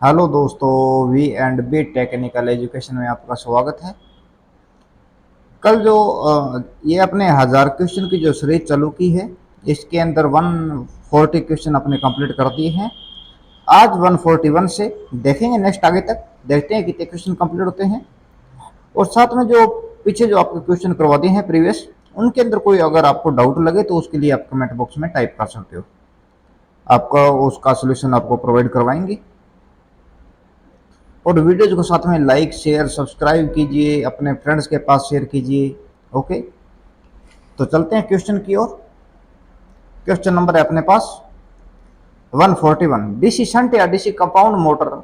Hello दोस्तों, V and B technical education में आपका स्वागत है। कल जो ये अपने 1000 क्वेश्चन की जो सीरीज चालू की है, इसके अंदर 140 क्वेश्चन अपने कंप्लीट कर दिए हैं। आज 141 से देखेंगे नेक्स्ट आगे तक, देखते हैं कितने क्वेश्चन कंप्लीट होते हैं। और साथ में जो पीछे जो आपके क्वेश्चन करवा दिए हैं प्रीवियस, उनके अंदर कोई अगर आपको डाउट लगे तो उसके लिए आप कमेंट बॉक्स में टाइप कर सकते हो, आपका उसका सोल्यूशन आपको प्रोवाइड करवाएंगे। और वीडियोज को साथ में लाइक शेयर सब्सक्राइब कीजिए, अपने फ्रेंड्स के पास शेयर कीजिए। ओके, तो चलते हैं क्वेश्चन की ओर। क्वेश्चन नंबर है अपने पास 141। डीसी शंट या डीसी कंपाउंड मोटर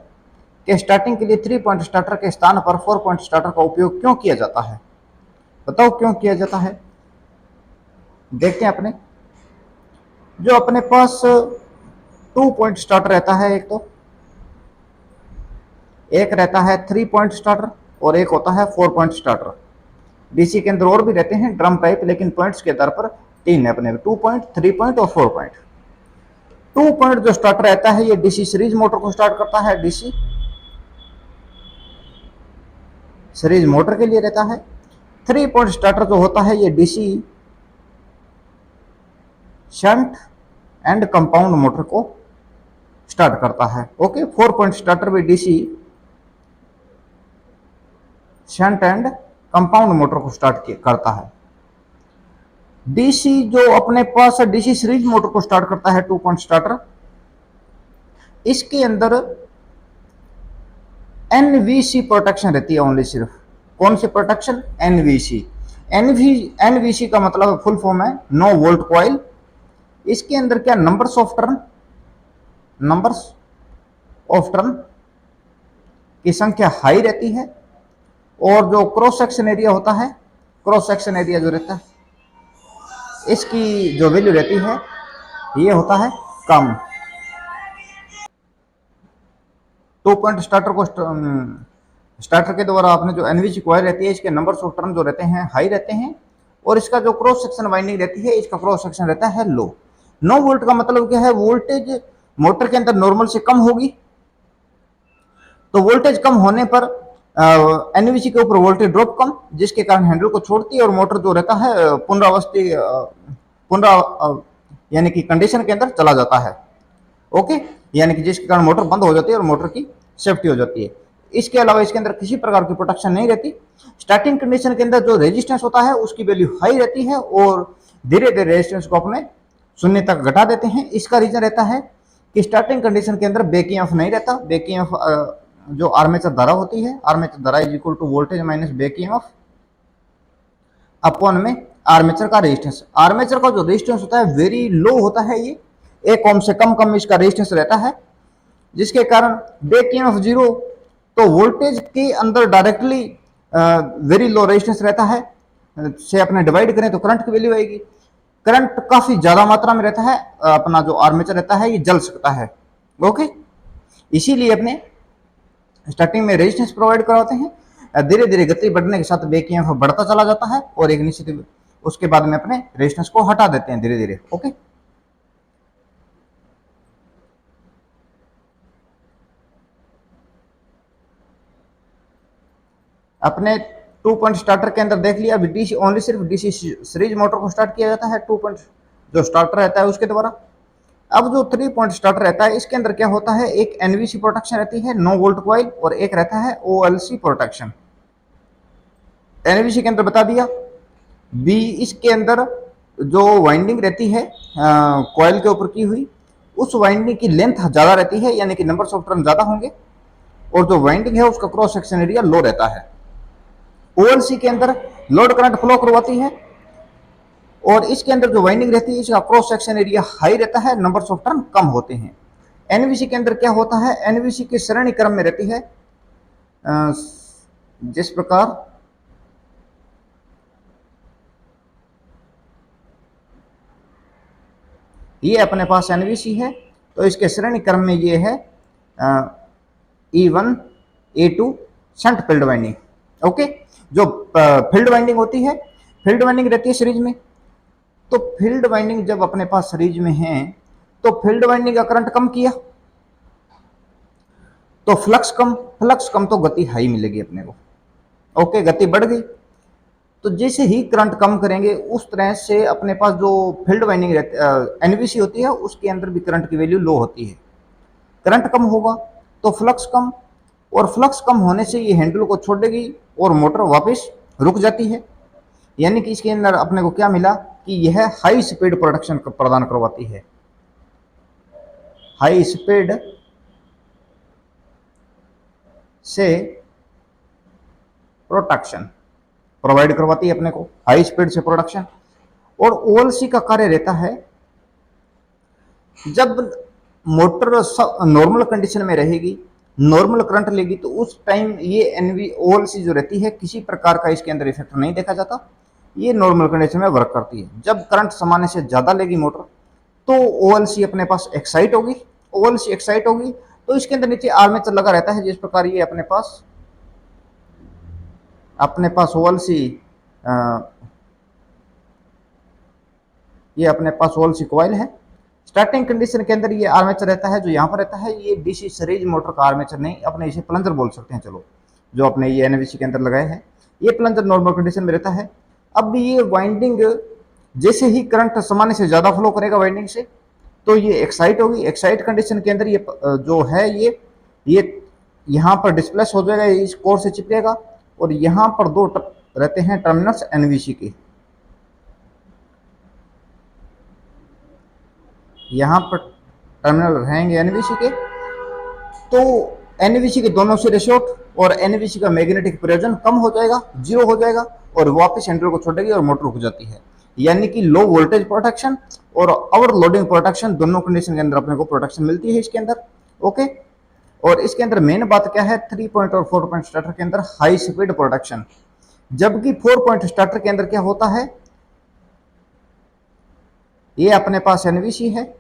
के स्टार्टिंग के लिए 3 पॉइंट स्टार्टर के स्थान पर 4 पॉइंट स्टार्टर का उपयोग क्यों किया जाता है? बताओ क्यों किया जाता है। देखते हैं अपने जो अपने पास 2 पॉइंट स्टार्टर रहता है, एक रहता है 3 पॉइंट स्टार्टर और एक होता है 4 पॉइंट स्टार्टर। डीसी के अंदर और भी रहते हैं ड्रम टाइप, लेकिन पॉइंट्स के आधार पर तीन है अपने, 2 पॉइंट, 3 पॉइंट और 4 पॉइंट। 2 पॉइंट जो स्टार्टर रहता है ये डीसी सीरीज मोटर को स्टार्ट करता है, डीसी सीरीज मोटर के लिए रहता है। 3 पॉइंट स्टार्टर जो होता है ये DC shunt and compound motor को स्टार्ट करता है। ओके, 4 पॉइंट स्टार्टर भी DC shunt and compound motor को स्टार्ट करता है। डीसी जो अपने पास डीसी सीरीज मोटर को स्टार्ट करता है 2 पॉइंट स्टार्टर, इसके अंदर एनवीसी प्रोटेक्शन रहती है ओनली, सिर्फ कौन सी प्रोटेक्शन? एनवीसी। एनवीसी का मतलब फुल फॉर्म है नो वोल्ट कॉइल। इसके अंदर क्या नंबर्स ऑफ टर्न की संख्या हाई रहती है, और जो क्रॉस सेक्शन एरिया होता है, क्रॉस सेक्शन एरिया जो रहता है इसकी जो वैल्यू रहती है ये होता है कम। 2 पॉइंट स्टार्टर को स्टार्टर के द्वारा आपने जो एनवीसी कॉइल रहती है इसके नंबर ऑफ टर्न जो रहते हैं हाई रहते हैं, और इसका जो क्रॉस सेक्शन वाइंडिंग रहती है इसका क्रॉस सेक्शन रहता है लो। नो वोल्ट का मतलब क्या है? वोल्टेज मोटर के अंदर नॉर्मल से कम होगी, तो वोल्टेज कम होने पर एनवीसी के ऊपर वोल्टेज ड्रॉप कम, जिसके कारण हैंडल को छोड़ती है और मोटर जो रहता है पुनरावस्थी पुनरा यानी कि कंडीशन के अंदर चला जाता है। ओके, यानी कि जिसके कारण मोटर बंद हो जाती है और मोटर की सेफ्टी हो जाती है। इसके अलावा इसके अंदर किसी प्रकार की प्रोटेक्शन नहीं रहती। स्टार्टिंग कंडीशन के अंदर जो रेजिस्टेंस होता है उसकी वैल्यू हाई रहती है, और धीरे धीरे रेजिस्टेंस को अपने शून्य तक घटा देते हैं। इसका रीजन रहता है कि स्टार्टिंग कंडीशन के अंदर बैक ईएमएफ नहीं रहता। बैक ईएमएफ जो आर्मेचर धारा होती है, आर्मेचर धारा is equal to voltage minus back EMF upon में आर्मेचर का रेजिस्टेंस। आर्मेचर का जो रेजिस्टेंस होता है वेरी लो होता है, ये 1 ओम से कम इसका रेजिस्टेंस रहता है, जिसके कारण बैक ईएमएफ जीरो, तो वोल्टेज के अंदर डायरेक्टली वेरी लो रेजिस्टेंस रहता है, से अपने डिवाइड करें तो करंट की वैल्यू आएगी। करंट काफी ज्यादा मात्रा में रहता है, अपना जो आर्मेचर रहता है ये जल सकता है। ओके, इसीलिए अपने स्टार्टिंग में रेजिस्टेंस प्रोवाइड करवाते हैं, धीरे धीरे गति बढ़ने के साथ बैक ईएमएफ बढ़ता चला जाता है, और एक निश्चित उसके बाद में अपने रेजिस्टेंस को हटा देते हैं धीरे धीरे। ओके, अपने 2 पॉइंट स्टार्टर के अंदर देख लिया, अभी डीसी ओनली सिर्फ डीसी सीरीज मोटर को स्टार्ट किया जाता है 2 पॉइंट जो स्टार्टर रहता है उसके द्वारा। अब जो 3 पॉइंट स्टार्टर रहता है इसके अंदर क्या होता है, एक एनवीसी प्रोटेक्शन रहती है नो वोल्ट कॉइल, और एक रहता है ओएलसी प्रोटेक्शन। एनवीसी के अंदर बता दिया। बी, इसके अंदर जो वाइंडिंग रहती है कॉइल के ऊपर की हुई, उस वाइंडिंग की लेंथ ज्यादा रहती है, यानी कि नंबर ऑफ टर्न ज्यादा होंगे, और जो वाइंडिंग है उसका क्रॉस सेक्शन एरिया लो रहता है। ओएलसी के अंदर लोड करंट फ्लो करवाती है, और इसके अंदर जो वाइंडिंग रहती है इसका क्रॉस सेक्शन एरिया हाई रहता है, नंबर्स ऑफ टर्न कम होते हैं। एनवीसी के अंदर क्या होता है, एनवीसी के श्रेणी क्रम में रहती है जिस प्रकार ये अपने पास एनवीसी है, तो इसके श्रेणी क्रम में ये है E1 A2 shunt field winding. Okay, जो फील्ड वाइंडिंग होती है, फील्ड वाइंडिंग रहती है सीरीज में, तो फील्ड वाइंडिंग जब अपने पास सीरीज में है तो फील्ड वाइंडिंग का करंट कम किया, तो फ्लक्स कम तो गति हाई मिलेगी अपने को। ओके, गति बढ़ गई तो जैसे ही करंट कम करेंगे उस तरह से अपने पास जो फील्ड वाइंडिंग रहती एनवीसी होती है उसके अंदर भी करंट की वैल्यू लो होती है। करंट कम होगा तो फ्लक्स कम, और फ्लक्स कम होने से ये हैंडल को छोड़ देगी और मोटर वापस रुक जाती है। यानी कि इसके अंदर अपने को क्या मिला कि यह हाई स्पीड प्रोडक्शन प्रदान करवाती है, हाई स्पीड से प्रोटेक्शन प्रोवाइड करवाती है अपने को, हाई स्पीड से प्रोडक्शन। और ओएलसी का कार्य रहता है जब मोटर नॉर्मल कंडीशन में रहेगी, नॉर्मल करंट लेगी, तो उस टाइम ये एनवी ओएलसी जो रहती है किसी प्रकार का इसके अंदर इफेक्ट नहीं देखा जाता, ये नॉर्मल कंडीशन में वर्क करती है। जब करंट सामान्य से ज्यादा लेगी मोटर तो ओएलसी अपने पास एक्साइट होगी, ओएलसी एक्साइट होगी तो इसके अंदर नीचे आर्मेचर लगा रहता है। जिस प्रकार ये अपने पास ओएलसी ये अपने पास ओएलसी कॉइल है। स्टार्टिंग कंडीशन के अंदर ये आर्मेचर रहता है जो यहाँ पर रहता है, ये डीसी सीरीज मोटर का आर्मेचर नहीं, अपने इसे प्लंजर बोल सकते हैं, चलो, जो अपने ये एनवीसी के अंदर लगाए हैं, ये प्लंजर नॉर्मल कंडीशन में रहता है। अब भी ये वाइंडिंग जैसे ही करंट सामान्य से ज्यादा फ्लो करेगा वाइंडिंग से तो ये एक्साइट होगी। एक्साइट कंडीशन के अंदर ये जो है ये यहाँ पर डिस्प्लेस हो जाएगा, इस कोर से चिपकेगा और यहाँ पर दो रहते हैं टर्मिनल्स एनवीसी के, यहाँ पर टर्मिनल रहेंगे एनवीसी के। तो एनवीसी के दोनों सिरे शॉर्ट और एनवीसी का मैग्नेटिक प्रयोजन कम हो जाएगा, जीरो हो जाएगा और वापस हैंडल को छोड़ेगी और मोटर रुक जाती है। यानी कि लो वोल्टेज प्रोटेक्शन और ओवरलोडिंग प्रोटेक्शन दोनों कंडीशन के अंदर अपने को प्रोटेक्शन मिलती है इसके अंदर। ओके, और इसके अंदर मेन बात क्या है, 3 पॉइंट और 4 पॉइंट स्टार्टर के अंदर हाई स्पीड प्रोटेक्शन, जबकि 4 पॉइंट स्टार्टर के अंदर क्या होता है, ये अपने पास एनवीसी है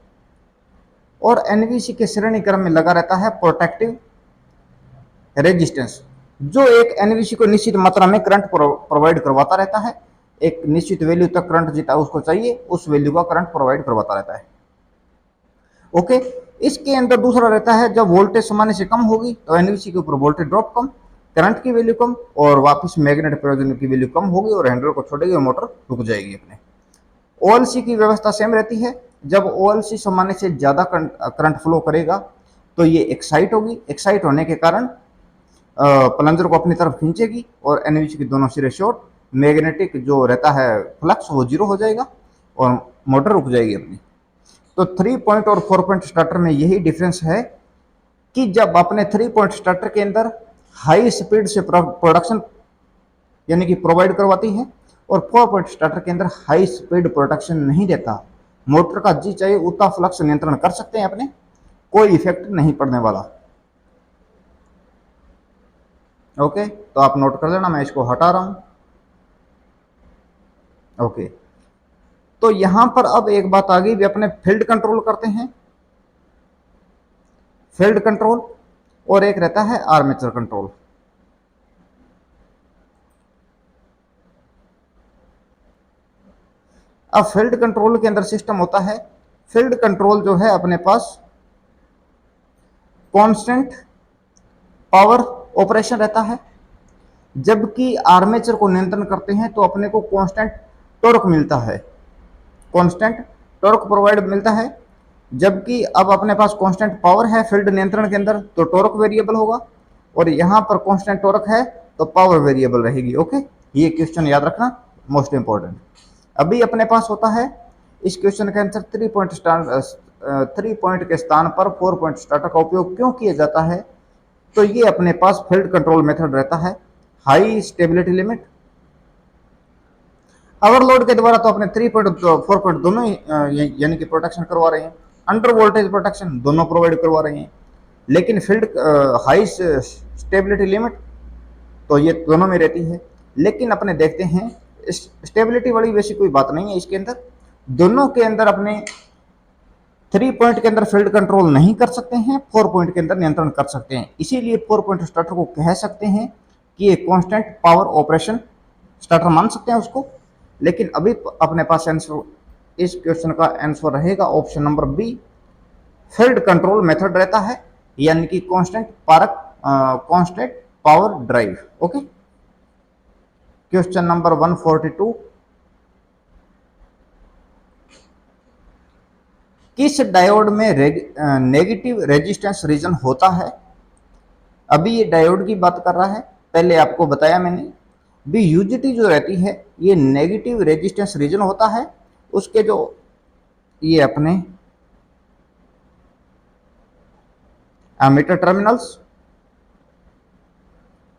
और एनवीसी के श्रेणी क्रम में लगा रहता है प्रोटेक्टिव रेजिस्टेंस, जो एक एनवीसी को निश्चित मात्रा में करंट प्रोवाइड करवाता रहता है। एक निश्चित वैल्यू तक करंट जितना उसको चाहिए उस वैल्यू का करंट प्रोवाइड करवाता रहता है। ओके, इसके अंदर दूसरा रहता है जब वोल्टेज सामान्य से कम होगी तो एनवीसी के ऊपर वोल्टेज ड्रॉप कम, करंट की वैल्यू कम और वापस मैग्नेटिक प्रयोजन की वैल्यू कम होगी और हैंडल को छोड़ेगी और मोटर रुक जाएगी अपने। ओएलसी की व्यवस्था सेम रहती है, जब ओएलसी सामान्य से ज्यादा करंट फ्लो करेगा तो ये एक्साइट होगी, एक्साइट होने के कारण प्लंजर को अपनी तरफ खींचेगी और एनवीसी के दोनों सिरे शॉर्ट, मैग्नेटिक जो रहता है फ्लक्स वो जीरो हो जाएगा और मोटर रुक जाएगी अपनी। तो 3 पॉइंट और 4 पॉइंट स्टार्टर में यही डिफरेंस है कि जब अपने 3 पॉइंट स्टार्टर के अंदर हाई स्पीड से प्रोडक्शन यानी कि प्रोवाइड करवाती है और 4 पॉइंट स्टार्टर के अंदर हाई स्पीड प्रोडक्शन नहीं देता, मोटर का जी चाहिए उतना फ्लक्स नियंत्रण कर सकते हैं अपने, कोई इफेक्ट नहीं पड़ने वाला। ओके, तो आप नोट कर लेना, मैं इसको हटा रहा हूं। ओके, तो यहां पर अब एक बात आ गई, भी अपने फील्ड कंट्रोल करते हैं, फील्ड कंट्रोल, और एक रहता है आर्मेचर कंट्रोल। अब फील्ड कंट्रोल के अंदर सिस्टम होता है, फील्ड कंट्रोल जो है अपने पास कांस्टेंट पावर ऑपरेशन रहता है, जबकि आर्मेचर को नियंत्रण करते हैं तो अपने को कांस्टेंट टॉर्क मिलता है, कांस्टेंट टॉर्क प्रोवाइड मिलता है। जबकि अब अपने पास कांस्टेंट पावर है फील्ड नियंत्रण के अंदर तो टॉर्क वेरिएबल होगा, और यहां पर कांस्टेंट टॉर्क है तो पावर वेरिएबल रहेगी। ओके, ये क्वेश्चन याद रखना, मोस्ट इंपॉर्टेंट। अभी अपने पास होता है इस क्वेश्चन के आंसर 3 पॉइंट के स्थान पर 4 पॉइंट स्टार्टर का उपयोग क्यों किया जाता है, तो ये अपने पास फील्ड कंट्रोल मेथड रहता है, हाई स्टेबिलिटी लिमिट। ओवरलोड के द्वारा तो अपने 3 पॉइंट 4 पॉइंट दोनों यानी कि प्रोटेक्शन करवा रहे हैं, अंडर वोल्टेज प्रोटेक्शन दोनों प्रोवाइड करवा रहे हैं, लेकिन फील्ड हाई स्टेबिलिटी लिमिट तो ये दोनों में रहती है। लेकिन अपने देखते हैं स्टेबिलिटी वाली वैसी कोई बात नहीं है इसके अंदर, दोनों के अंदर अपने 3 पॉइंट के अंदर फील्ड कंट्रोल नहीं कर सकते हैं, 4 पॉइंट के अंदर नियंत्रण कर सकते हैं। इसीलिए 4 पॉइंट स्टार्टर को कह सकते हैं कि ये कांस्टेंट पावर ऑपरेशन स्टार्टर मान सकते हैं उसको। लेकिन अभी अपने पास आंसर, इस क्वेश्चन का आंसर रहेगा option number B, field control method रहता है, यानी कि constant power drive. Okay, question number 142, किस डायोड में नेगेटिव रेजिस्टेंस रीजन होता है? अभी ये डायोड की बात कर रहा है, पहले आपको बताया मैंने भी यूजिटी जो रहती है ये नेगेटिव रेजिस्टेंस रीजन होता है। उसके जो ये अपने एमीटर टर्मिनल्स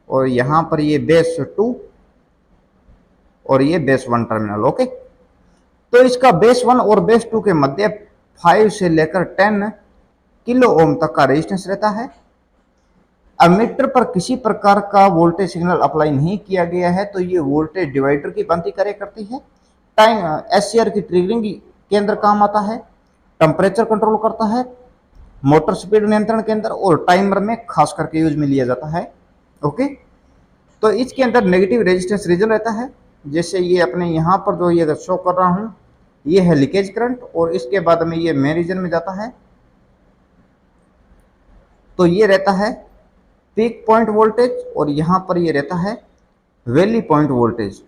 और यहां पर ये बेस 2 और ये बेस 1 टर्मिनल। ओके, तो इसका बेस 1 और बेस 2 के मध्य 5 से लेकर 10 किलो ओम तक का रेजिस्टेंस रहता है। एमीटर पर किसी प्रकार का वोल्टेज सिग्नल अप्लाई नहीं किया गया है, तो ये वोल्टेज डिवाइडर की भांति कार्य करती है। टाइम एससीआर की ट्रिगरिंग के अंदर काम आता है, टेम्परेचर कंट्रोल करता है, मोटर स्पीड नियंत्रण के अंदर और टाइमर में खास करके यूज में लिया जाता है। ओके, तो इसके अंदर नेगेटिव रेजिस्टेंस रीजन रहता है। जैसे ये अपने यहाँ पर जो ये शो कर रहा हूँ, ये है लीकेज करंट और इसके बाद में ये मेन रीजन में जाता है, तो ये रहता है पीक पॉइंट वोल्टेज और यहाँ पर ये रहता है valley point voltage.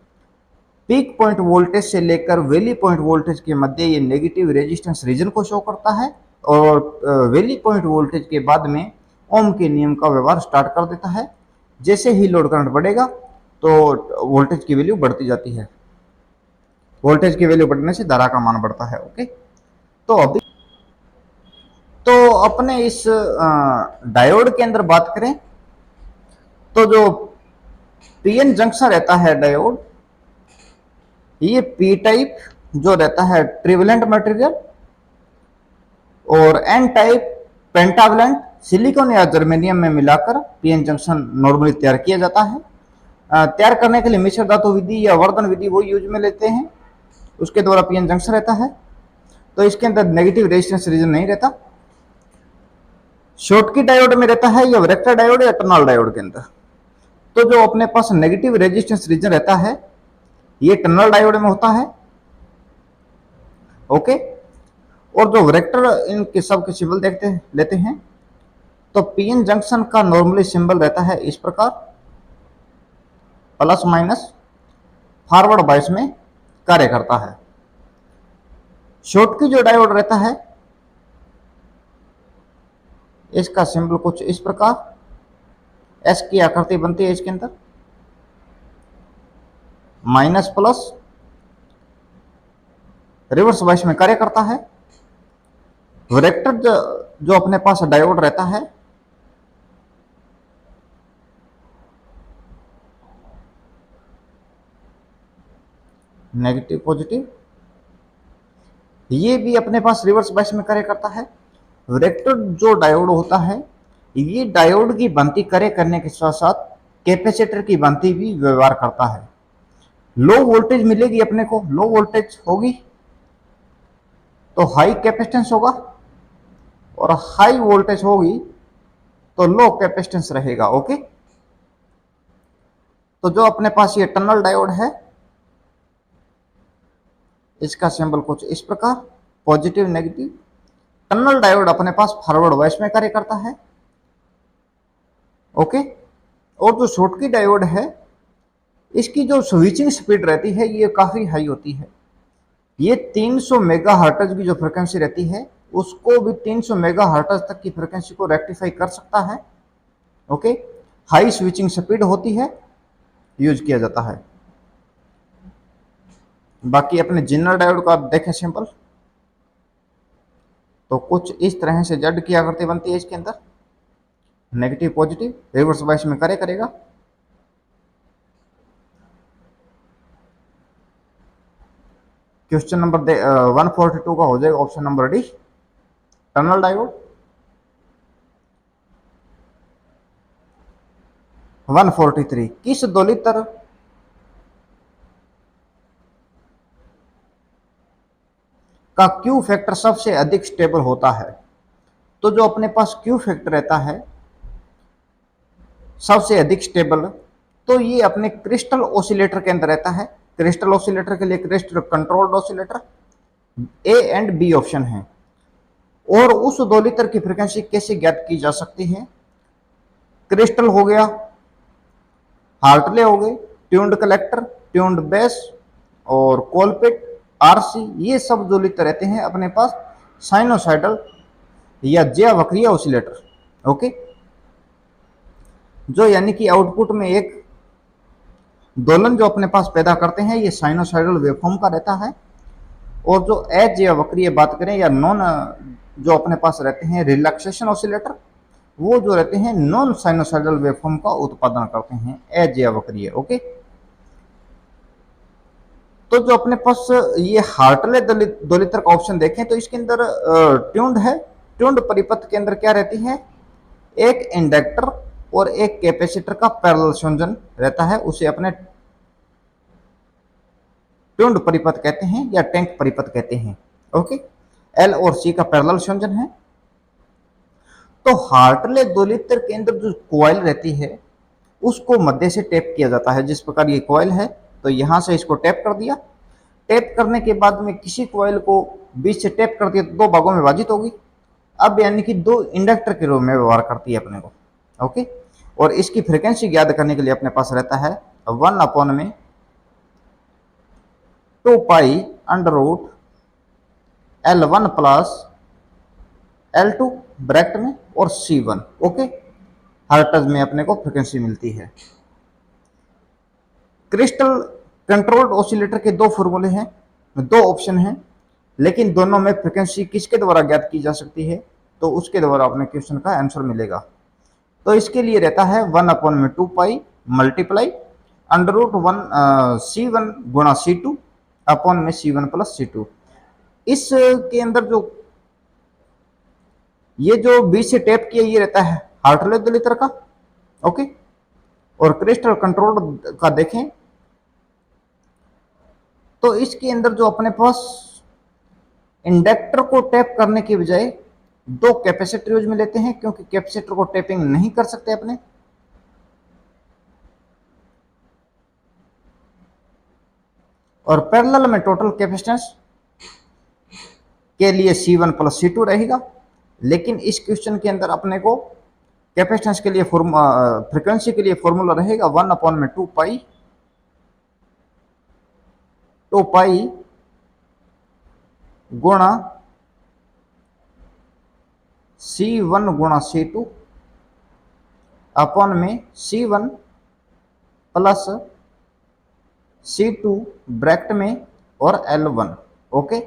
Peak point voltage से लेकर वैली पॉइंट वोल्टेज के मध्य ये नेगेटिव रेजिस्टेंस रीजन को शो करता है और वैली पॉइंट वोल्टेज के बाद में ओम के नियम का व्यवहार स्टार्ट कर देता है। जैसे ही लोड करंट बढ़ेगा तो वोल्टेज की वैल्यू बढ़ती जाती है, वोल्टेज की वैल्यू बढ़ने से धारा का मान बढ़ता है। ओके, तो अभी तो अपने इस डायोड के अंदर बात करें तो जो पीएन जंक्शन रहता है डायोड, ये पी टाइप जो रहता है ट्रिवलेंट मटेरियल और एन टाइप पेंटावलेंट सिलिकॉन या जर्मेनियम में मिलाकर पीएन जंक्शन नॉर्मली तैयार किया जाता है। तैयार करने के लिए मिश्र धातु विधि या वर्धन विधि वो यूज में लेते हैं, उसके द्वारा पीएन जंक्शन रहता है। तो इसके अंदर नेगेटिव रेजिस्टेंस रीजन नहीं रहता। शॉर्टकी डायोड में रहता है या वेक्टर डायोड या टनल डायोड के अंदर। तो जो अपने पास नेगेटिव रेजिस्टेंस रीजन रहता है ये टनल डायोड में होता है। ओके, और जो वेक्टर इनके सब के सिंबल लेते हैं तो पीएन जंक्शन का नॉर्मली सिंबल रहता है इस प्रकार, प्लस माइनस फॉरवर्ड बायस में कार्य करता है। शॉर्टकी जो डायोड रहता है इसका सिंबल कुछ इस प्रकार, एस की आकृति बनती है इसके अंदर, माइनस प्लस रिवर्स बायस में कार्य करता है। वेक्टर जो अपने पास डायोड रहता है नेगेटिव पॉजिटिव, ये भी अपने पास रिवर्स बायस में कार्य करता है। वेक्टर जो डायोड होता है ये डायोड की भांति कार्य करने के साथ साथ कैपेसिटर की भांति भी व्यवहार करता है। लो वोल्टेज मिलेगी अपने को, लो वोल्टेज होगी तो हाई कैपेसिटेंस होगा और हाई वोल्टेज होगी तो लो कैपेसिटेंस रहेगा। ओके, तो जो अपने पास ये टनल डायोड है इसका सिंबल कुछ इस प्रकार, पॉजिटिव नेगेटिव। टनल डायोड अपने पास फॉरवर्ड बायस में कार्य करता है। ओके, और जो शॉर्टकी डायोड है इसकी जो स्विचिंग स्पीड रहती है ये काफी हाई होती है। ये 300 मेगाहर्ट्ज की जो फ्रिक्वेंसी रहती है उसको भी 300 मेगाहर्ट्ज तक की फ्रिक्वेंसी को रेक्टिफाई कर सकता है। ओके, हाई स्विचिंग स्पीड होती है, यूज किया जाता है। बाकी अपने जिनर डायोड का आप देखें सिंपल तो कुछ इस तरह से जेड की आकृति बनती है इसके अंदर, नेगेटिव पॉजिटिव रिवर्स बायस में कार्य करेगा। क्वेश्चन नंबर 142 का हो जाएगा option number D, tunnel diode. 143, किस दोलित्र का क्यू फैक्टर सबसे अधिक स्टेबल होता है? तो जो अपने पास क्यू फैक्टर रहता है सबसे अधिक स्टेबल, तो ये अपने क्रिस्टल ऑसिलेटर के अंदर रहता है। क्रिस्टल ऑसिलेटर के लिए crystal controlled oscillator A and B option है। और उस दोलित्र की फ्रीक्वेंसी कैसे ज्ञात की जा सकती है? क्रिस्टल हो गया, हार्टले हो गए, ट्यून्ड कलेक्टर, ट्यून्ड बेस और कोलपिट, आरसी, ये सब दोलित्र रहते हैं अपने पास साइनोसाइडल या ज्यावक्रीय ऑसिलेटर। ओके, जो यानी कि आउटपुट में एक दोलन जो अपने पास पैदा करते हैं, ये साइनोसाइडल वेवफॉर्म का रहता है। और जो अज्यावक्रीय बात करें या नॉन जो अपने पास रहते हैं रिलैक्सेशन ऑसिलेटर, वो जो रहते हैं नॉन साइनोसाइडल वेवफॉर्म का उत्पादन करते हैं, अज्यावक्रीय। ओके, तो जो अपने पास ये हार्टले दोलित्र का ऑप्शन देखें तो इसके अंदर ट्यून्ड है। ट्यून्ड परिपथ के अंदर क्या रहती है? एक इंडक्टर और एक कैपेसिटर का पैरेलल संयोजन रहता है, उसे अपने ट्यून्ड परिपथ कहते हैं या टैंक परिपथ कहते हैं। ओके, एल और सी का पैरेलल संयोजन है। तो हार्टले दोलित्र के अंदर जो कॉइल रहती है उसको मध्य से टैप किया जाता है। जिस प्रकार ये कॉइल है तो यहां से इसको टैप कर दिया, टैप करने के बाद में किसी कॉइल को बीच से टैप कर दिया तो दो भागों में विभाजित होगी। अब यानी कि दो इंडक्टर के रूप में व्यवहार करती है अपने को। ओके, और इसकी फ्रीक्वेंसी ज्ञात करने के लिए अपने पास रहता है 1/2 पाई L1 प्लस L2 ब्रैकेट में और C1। ओके, हर्ट्ज में अपने को फ्रीक्वेंसी मिलती है। क्रिस्टल कंट्रोल्ड ऑसिलेटर के दो फॉर्मूले हैं, दो ऑप्शन हैं, लेकिन दोनों में फ्रीक्वेंसी किसके द्वारा ज्ञात की जा सकती है तो उसके द्वारा अपने क्वेश्चन का आंसर मिलेगा। तो इसके लिए रहता है 1/2 पाई मल्टीप्लाई √1 C1 गुणा C2 अपॉन में C1 प्लस C2। इसके अंदर जो ये जो बीच से टैप किया ये रहता है हार्टले दोलित्र का। ओके, और क्रिस्टल कंट्रोल का देखें तो इसके अंदर जो अपने पास इंडक्टर को टैप करने के बजाय दो कैपेसिटर यूज में लेते हैं, क्योंकि कैपेसिटर को टैपिंग नहीं कर सकते अपने। और पैरेलल में टोटल कैपेसिटेंस के लिए C1 प्लस C2 रहेगा, लेकिन इस क्वेश्चन के अंदर अपने को कैपेसिटेंस के लिए फ्रीक्वेंसी के लिए फॉर्मूला रहेगा 1/2 पाई गुणा C1 गुणा C2 अपॉन में C1 प्लस C2 ब्रैकेट में और L1। ओके,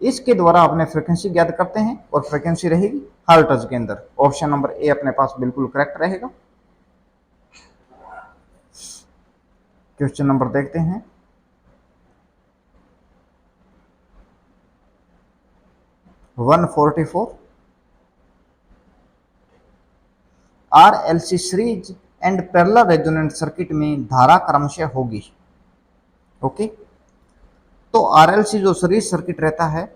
इसके द्वारा अपने फ्रीक्वेंसी ज्ञात करते हैं और फ्रीक्वेंसी रहेगी हर्ट्ज के अंदर। ऑप्शन नंबर ए अपने पास बिल्कुल करेक्ट रहेगा। क्वेश्चन नंबर देखते हैं। RLC series and parallel resonant circuit में धारा क्रमशः होगी। ओके, तो RLC जो सीरीज सर्किट रहता है,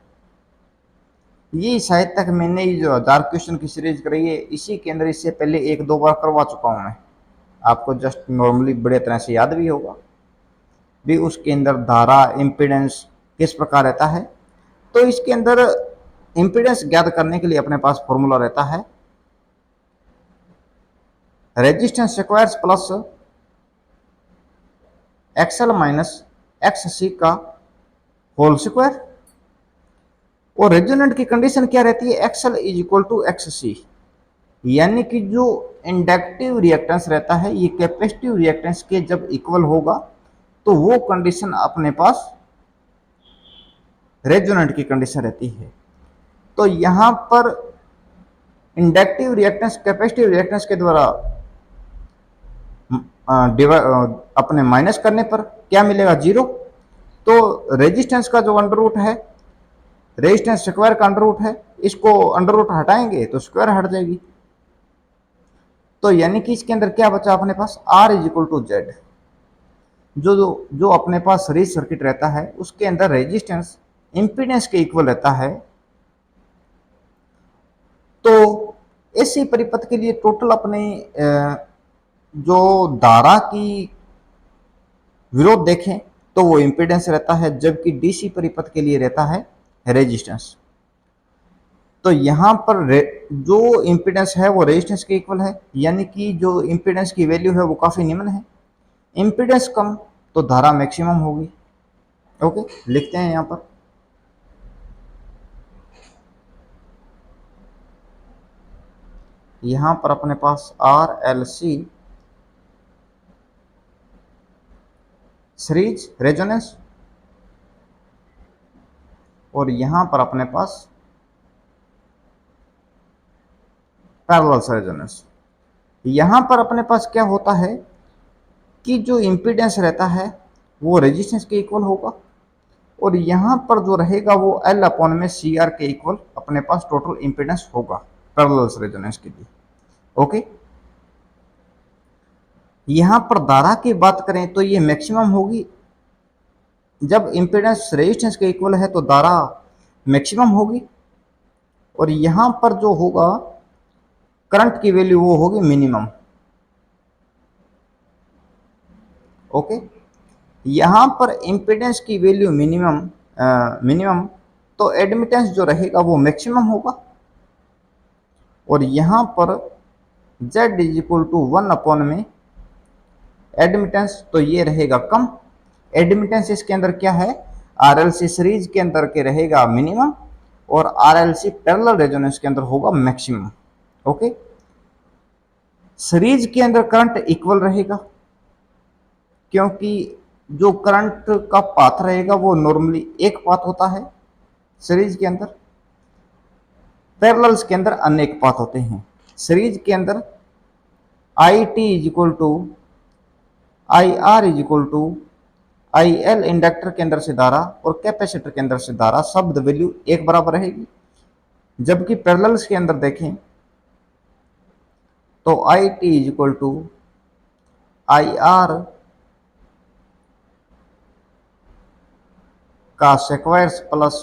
ये शायद तक मैंने ये जो 1000 क्वेश्चन की सीरीज कराई है इसी के अंदर इससे पहले 1-2 बार करवा चुका हूं मैं, आपको जस्ट नॉर्मली बड़े तरह से याद भी होगा भी। उसके अंदर धारा इम्पीडेंस किस प्रकार रहता है, तो इसके अंदर इम्पीडेंस ज्ञात करने के लिए अपने पास फॉर्मूला रहता है resistance squares plus XL minus XC का होल स्क्वायर। और रेजोनेंट की कंडीशन क्या रहती है? XL is equal to XC, यानी कि जो इंडक्टिव रिएक्टेंस रहता है ये कैपेसिटिव रिएक्टेंस के जब इक्वल होगा तो वो कंडीशन अपने पास रेजोनेंट की कंडीशन रहती है। तो यहां पर इंडक्टिव रिएक्टेंस कैपेसिटिव रिएक्टेंस के द्वारा अपने माइनस करने पर क्या मिलेगा? 0। तो रेजिस्टेंस का जो अंडर रूट है, रेजिस्टेंस स्क्वायर का अंडर रूट है, इसको अंडर रूट हटाएंगे तो स्क्वायर हट जाएगी। तो यानी कि इसके अंदर क्या बचा अपने पास? R is equal to Z. जो अपने पास सीरीज सर्किट रहता है उसके अंदर रेजिस्टेंस इंपीडेंस के इक्वल रहता है। तो ऐसे परिपथ के लिए टोटल अपने जो धारा की विरोध देखें तो वो इंपीडेंस रहता है, जबकि डीसी परिपथ के लिए रहता है रेजिस्टेंस। तो यहाँ पर जो इम्पीडेंस है वो रेजिस्टेंस के इक्वल है, यानी कि जो इम्पीडेंस की वैल्यू है वो काफ़ी निम्न है। इम्पीडेंस कम तो धारा मैक्सिमम होगी। ओके, लिखते हैं यहाँ पर। यहाँ पर अपने पास R L C series resonance, और यहाँ पर अपने पास पैरेलल रेजोनेंस। यहाँ पर अपने पास क्या होता है कि जो इम्पीडेंस रहता है वो रेजिस्टेंस के इक्वल होगा, और यहाँ पर जो रहेगा वो एल अपॉन में सी आर के इक्वल अपने पास टोटल इम्पीडेंस होगा पैरेलल रेजोनेंस के लिए। ओके, यहाँ पर धारा की बात करें तो ये मैक्सिमम होगी। जब इम्पीडेंस रेजिस्टेंस के इक्वल है तो धारा मैक्सिमम होगी, और यहाँ पर जो होगा करंट की वैल्यू वो होगी मिनिमम। ओके, यहाँ पर इम्पीडेंस की वैल्यू मिनिमम तो एडमिटेंस जो रहेगा वो मैक्सिमम होगा, और यहाँ पर Z is equal to 1 upon में एडमिटेंस तो ये रहेगा कम। एडमिटेंस इसके अंदर क्या है, RLC सीरीज के अंदर के रहेगा मिनिमम, और RLC पैरेलल रेजोनेंस के अंदर होगा मैक्सिमम। ओके, सीरीज के अंदर करंट इक्वल रहेगा, क्योंकि जो करंट का पाथ रहेगा वो नॉर्मली एक पाथ होता है सीरीज के अंदर। पैरेलल्स के अंदर अनेक पाथ होते हैं। सीरीज के अंदर I T is equal to I R is equal to I L inductor के अंदर से धारा और कैपेसिटर के अंदर से धारा शब्द वैल्यू एक बराबर रहेगी। जबकि पैरेलल्स के अंदर देखें तो I T is equal to I R का squares plus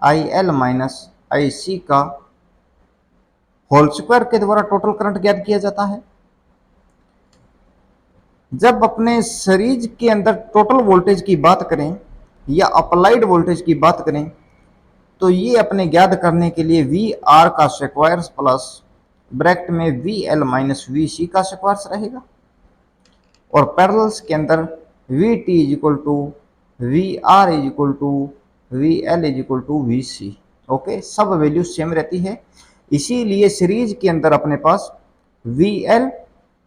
I L minus I C का होल स्क्वायर के द्वारा टोटल करंट ज्ञात किया जाता है। जब अपने सीरीज के अंदर टोटल वोल्टेज की बात करें या अप्लाइड वोल्टेज की बात करें तो ये अपने ज्ञात करने के लिए वी आर का स्क्वायर्स प्लस ब्रैकेट में V L minus V C का स्क्वायर्स रहेगा, और पैरेलल्स के अंदर V T is equal to V R is equal to V L is equal to V C. Okay, सब वैल्यू सेम रहती है, इसीलिए सीरीज के अंदर अपने पास वी एल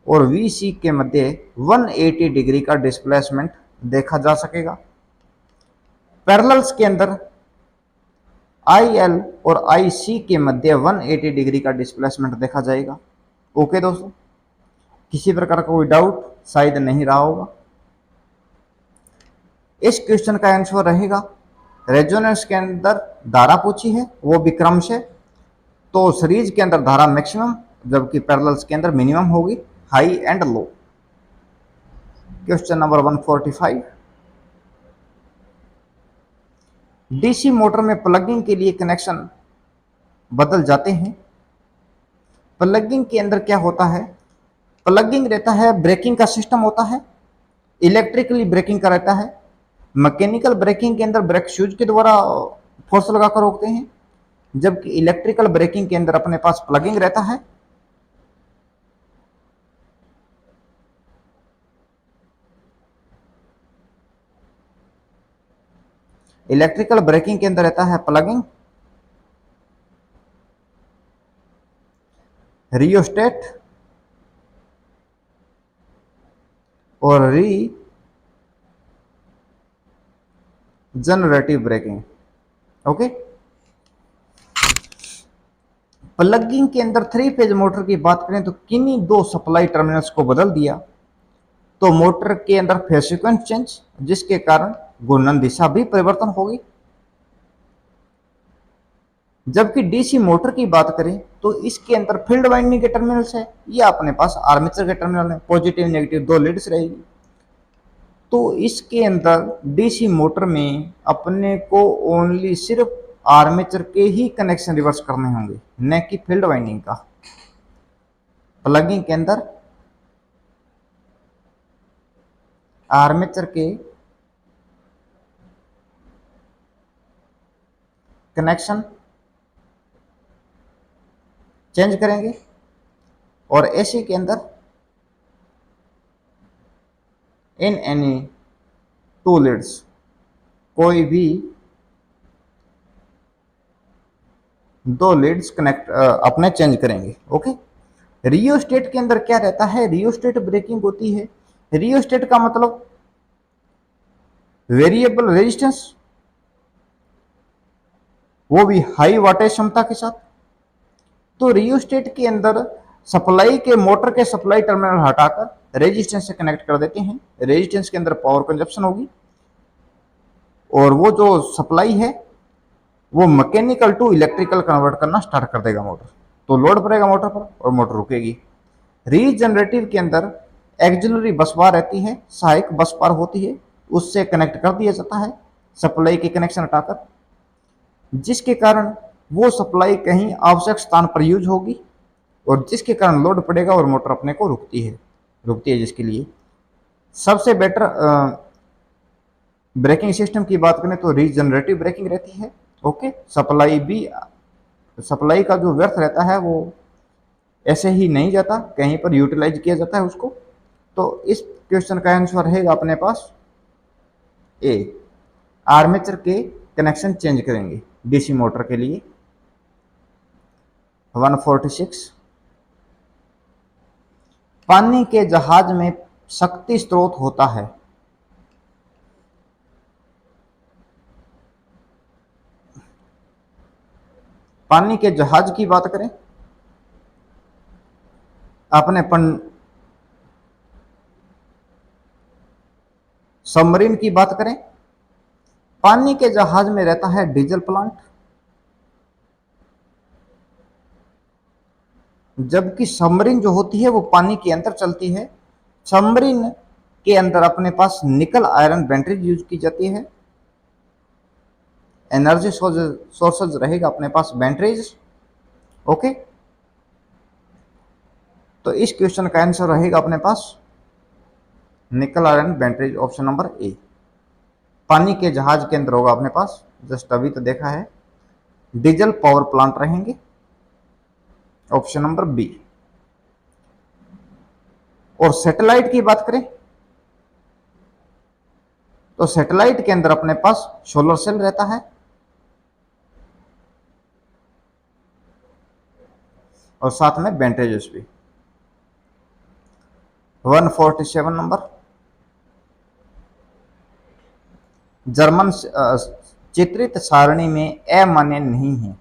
और वी सी के मध्य 180 डिग्री का डिस्प्लेसमेंट देखा जा सकेगा। पैरेलल्स के अंदर आई एल और आई सी के मध्य 180 डिग्री का डिस्प्लेसमेंट देखा जाएगा। ओके दोस्तों, किसी प्रकार का कोई डाउट शायद नहीं रहा होगा। इस क्वेश्चन का आंसर रहेगा, रेजोनेंस के अंदर धारा पूछी है वो भी क्रमशः, तो सीरीज के अंदर धारा मैक्सिमम जबकि पैरेलल्स के अंदर मिनिमम होगी, high and low. Question number 145, DC motor में प्लगिंग के लिए कनेक्शन बदल जाते हैं। प्लगिंग के अंदर क्या होता है, प्लगिंग रहता है ब्रेकिंग का सिस्टम होता है, इलेक्ट्रिकली ब्रेकिंग का रहता है। मैकेनिकल ब्रेकिंग के अंदर ब्रेक शूज के द्वारा फोर्स लगाकर रोकते हैं, जबकि इलेक्ट्रिकल ब्रेकिंग के अंदर अपने पास प्लगिंग रहता है। इलेक्ट्रिकल ब्रेकिंग के अंदर रहता है प्लगिंग, रियोस्टेट और जनरेटिव ब्रेकिंग। ओके, प्लगिंग के अंदर 3 फेज मोटर की बात करें तो किन्हीं 2 सप्लाई टर्मिनल्स को बदल दिया तो मोटर के अंदर फेज सीक्वेंस चेंज, जिसके कारण घूर्णन दिशा भी परिवर्तन होगी। जबकि डीसी मोटर की बात करें तो इसके अंदर फील्ड वाइंडिंग के टर्मिनल्स है, या अपने पास आर्मेचर के टर्मिनल है, पॉजिटिव नेगेटिव 2 लीड्स रहेगी। तो इसके अंदर डीसी मोटर में अपने को ओनली सिर्फ आर्मेचर के ही कनेक्शन रिवर्स करने होंगे, न कि फील्ड वाइंडिंग का। प्लगिंग के अंदर आर्मेचर के कनेक्शन चेंज करेंगे और एसी के अंदर इन एनी टू लीड्स कोई भी दो लीड्स कनेक्ट अपने चेंज करेंगे। ओके, रियोस्टेट के अंदर क्या रहता है, रियोस्टेट ब्रेकिंग होती है। रियोस्टेट का मतलब वेरिएबल रेजिस्टेंस, वो भी हाई वाटेज क्षमता के साथ। तो रियोस्टेट के अंदर सप्लाई के मोटर के सप्लाई टर्मिनल हटाकर रेजिस्टेंस से कनेक्ट कर देते हैं। रेजिस्टेंस के अंदर पावर कंजप्शन होगी और वो जो सप्लाई है वो मैकेनिकल टू इलेक्ट्रिकल कन्वर्ट करना स्टार्ट कर देगा मोटर, तो लोड पड़ेगा मोटर पर और मोटर रुकेगी। रीजनरेटिव के अंदर एक्सिलरी बस बार रहती है, सहायक बस बार होती है, उससे कनेक्ट कर दिया जाता है सप्लाई के कनेक्शन हटाकर, जिसके कारण वो सप्लाई कहीं आवश्यक स्थान पर यूज होगी और जिसके कारण लोड पड़ेगा और मोटर अपने को रुकती है जिसके लिए सबसे बेटर ब्रेकिंग सिस्टम की बात करें तो रीजनरेटिव ब्रेकिंग रहती है। ओके, सप्लाई का जो व्यर्थ रहता है वो ऐसे ही नहीं जाता, कहीं पर यूटिलाइज किया जाता है उसको। तो इस क्वेश्चन का आंसर रहेगा अपने पास ए, आर्मेचर के कनेक्शन चेंज करेंगे डीसी मोटर के लिए। 146, पानी के जहाज में शक्ति स्रोत होता है। पानी के जहाज की बात करें, अपने सबमरीन की बात करें, पानी के जहाज में रहता है डीजल प्लांट, जबकि सबमरीन जो होती है वो पानी के अंदर चलती है। सबमरीन के अंदर अपने पास निकल आयरन बैटरी यूज की जाती है। एनर्जी सोर्सेज रहेगा अपने पास बैटरीज। ओके, तो इस क्वेश्चन का आंसर रहेगा अपने पास nickel iron batteries, option number A. पानी के जहाज के अंदर होगा अपने पास, जस्ट अभी तो देखा है, डीजल पावर प्लांट रहेंगे, ऑप्शन नंबर बी। और सैटेलाइट की बात करें तो सैटेलाइट के अंदर अपने पास सोलर सेल रहता है और साथ में बैटरीज भी। 147 नंबर, जर्मन चित्रित सारणी में अमान्य नहीं है।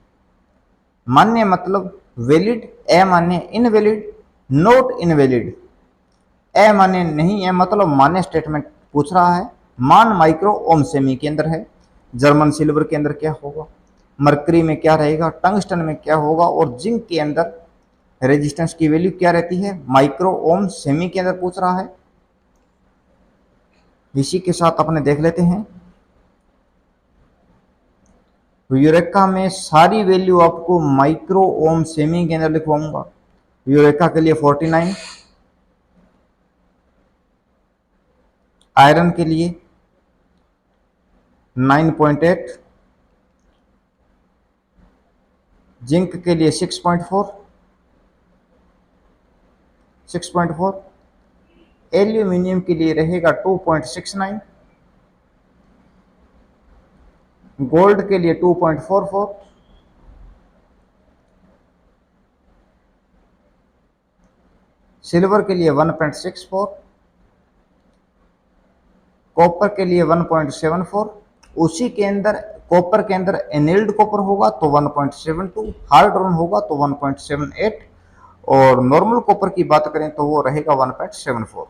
मान्य मतलब वैलिड, अमान्य इनवैलिड, नॉट इनवैलिड। अमान्य नहीं है मतलब मान्य स्टेटमेंट पूछ रहा है। मान माइक्रो ओम सेमी के अंदर है, जर्मन सिल्वर के अंदर क्या होगा, मरकरी में क्या रहेगा, टंगस्टन में क्या होगा और जिंक के अंदर रेजिस्टेंस की वैल्यू क्या रहती है, माइक्रो ओम सेमी के अंदर पूछ रहा है। इसी के साथ अपने देख लेते हैं, यूरेका में सारी वैल्यू आपको माइक्रो ओम सेमी के अंदर लिखवाऊंगा। यूरेका के लिए 49, आयरन के लिए 9.8, जिंक के लिए 6.4, एल्यूमिनियम के लिए रहेगा 2.69, गोल्ड के लिए 2.44, सिल्वर के लिए 1.64, कॉपर के लिए 1.74। उसी के अंदर कॉपर के अंदर एनिल्ड कॉपर होगा तो 1.72, हार्ड रॉन होगा तो 1.78 और नॉर्मल कॉपर की बात करें तो वो रहेगा 1.74।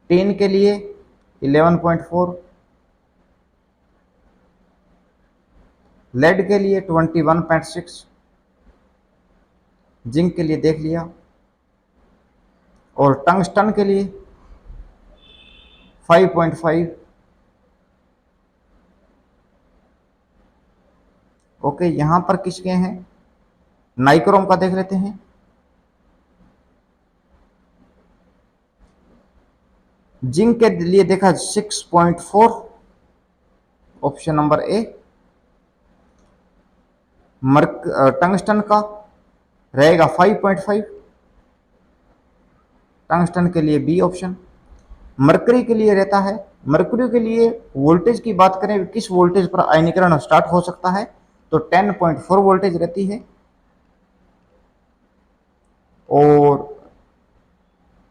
टीन के लिए 11.4, लेड के लिए 21.6, जिंक के लिए देख लिया, और टंगस्टन के लिए 5.5। ओके, यहां पर किसके हैं, नाइक्रोम का देख लेते हैं। जिंक के लिए देखा 6.4, ऑप्शन नंबर ए। मर्क टंगस्टन का रहेगा 5.5, टंगस्टन के लिए बी ऑप्शन। मरकरी के लिए रहता है, मरकरी के लिए वोल्टेज की बात करें, किस वोल्टेज पर आयनीकरण स्टार्ट हो सकता है, तो 10.4 वोल्टेज रहती है। और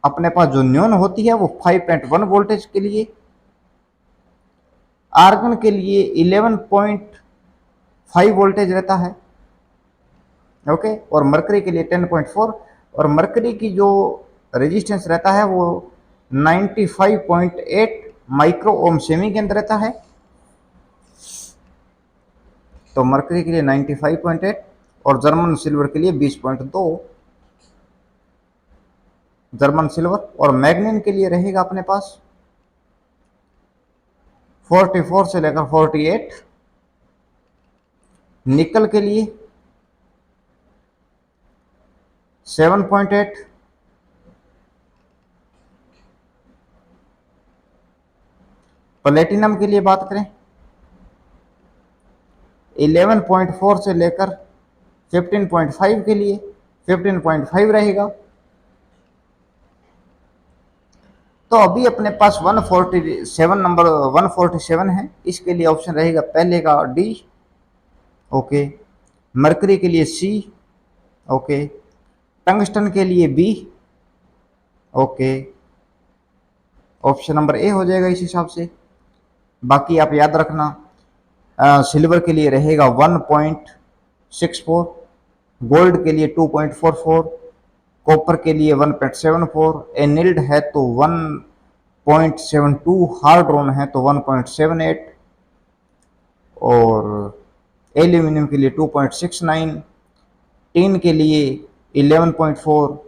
अपने पास जो न्यून होती है वो 5.1 वोल्टेज के लिए। आर्गन के लिए 11.5 वोल्टेज रहता है, ओके। और मरकरी के लिए 10.4, और मरकरी की जो रेजिस्टेंस रहता है वो 95.8 माइक्रो ओम सेमी के अंदर रहता है। तो मरकरी के लिए 95.8, और जर्मन सिल्वर के लिए 20.2 जर्मन सिल्वर। और मैग्नीन के लिए रहेगा अपने पास 44 से लेकर 48। निकल के लिए 7.8। प्लेटिनम के लिए बात करें 11.4 से लेकर 15.5 के लिए 15.5 रहेगा। तो अभी अपने पास 147 नंबर 147 है, इसके लिए ऑप्शन रहेगा पहले का डी, ओके। मरकरी के लिए सी, ओके। टंगस्टन के लिए B, okay. Option number A हो जाएगा इस हिसाब से। बाकी आप याद रखना, सिल्वर के लिए रहेगा 1.64, गोल्ड के लिए 2.44, कॉपर के लिए 1.74, एनिल्ड है तो 1.72, हार्ड रोन है तो 1.78, और एल्यूमिनियम के लिए 2.69, टीन के लिए 11.4,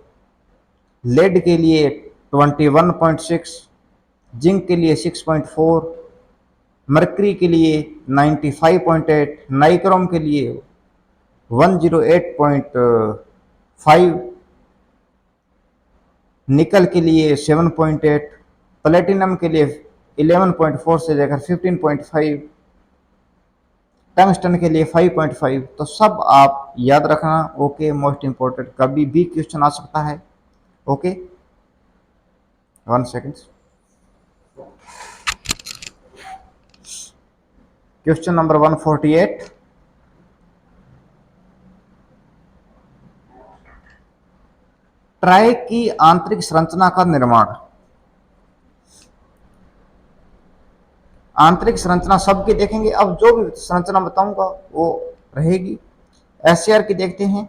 लेड के लिए 21.6, जिंक के लिए 6.4, मरकरी के लिए 95.8, नाइक्रोम के लिए 108.5, निकल के लिए 7.8, प्लेटिनम के लिए 11.4 से लेकर 15.5, टंगस्टन के लिए 5.5। तो सब आप याद रखना, ओके। मोस्ट इंपॉर्टेंट, कभी भी क्वेश्चन आ सकता है, okay. 1 second. Question number 148, try की आंतरिक संरचना का निर्माण। आंतरिक संरचना सबकी देखेंगे, अब जो भी संरचना बताऊंगा वो रहेगी। एससीआर की देखते हैं।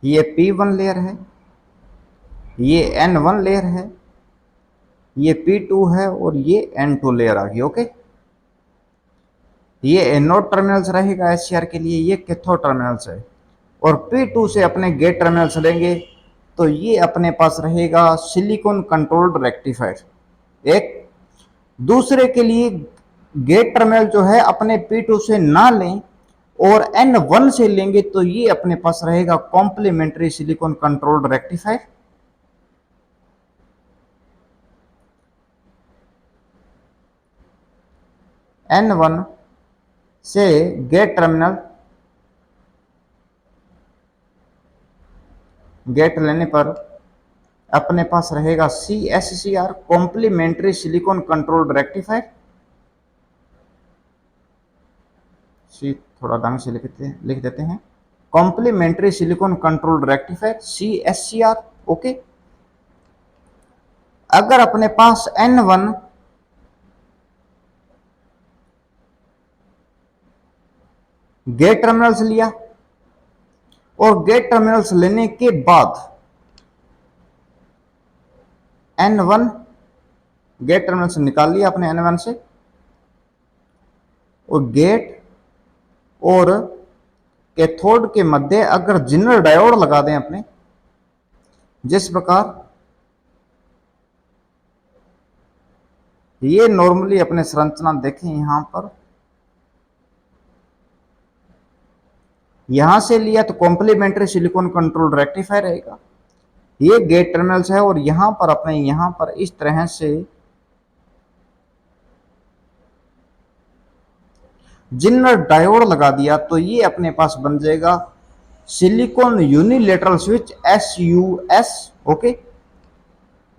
ये P1 लेयर है, ये N1 लेयर है, ये P2 है, और ये N2 लेयर आ गई, ओके। ये एनोड टर्मिनल्स रहेगा एससीआर के लिए, ये कैथोड टर्मिनल्स है। और P2 से अपने गेट टर्मिनल्स लेंगे तो ये अपने पास रहेगा सिलिकॉन कंट्रोल्ड रेक्टिफायर। एक दूसरे के लिए गेट टर्मिनल जो है अपने P2 से ना लें और N1 से लेंगे तो ये अपने पास रहेगा complementary silicon controlled rectifier. N1 से गेट टर्मिनल, गेट लेने पर अपने पास रहेगा CSCR, complementary silicon controlled rectifier. C थोड़ा ढंग से लिख देते हैं, complementary silicon controlled rectifier CSCR, okay. अगर अपने पास N1 गेट टर्मिनल्स लिया और गेट टर्मिनल्स लेने के बाद N1 गेट टर्मिनल से निकाल लिया अपने N1 से, और गेट और कैथोड के मध्य अगर जिनर डायोड लगा दें अपने, जिस प्रकार ये नॉर्मली अपने संरचना देखें यहां पर, यहां से लिया तो कॉम्प्लीमेंट्री सिलिकॉन कंट्रोल रेक्टिफायर रहेगा, ये गेट टर्मिनल्स है और यहां पर अपने यहां पर इस तरह से जिनर डायोड लगा दिया तो ये अपने पास बन जाएगा silicon unilateral switch SUS। Okay,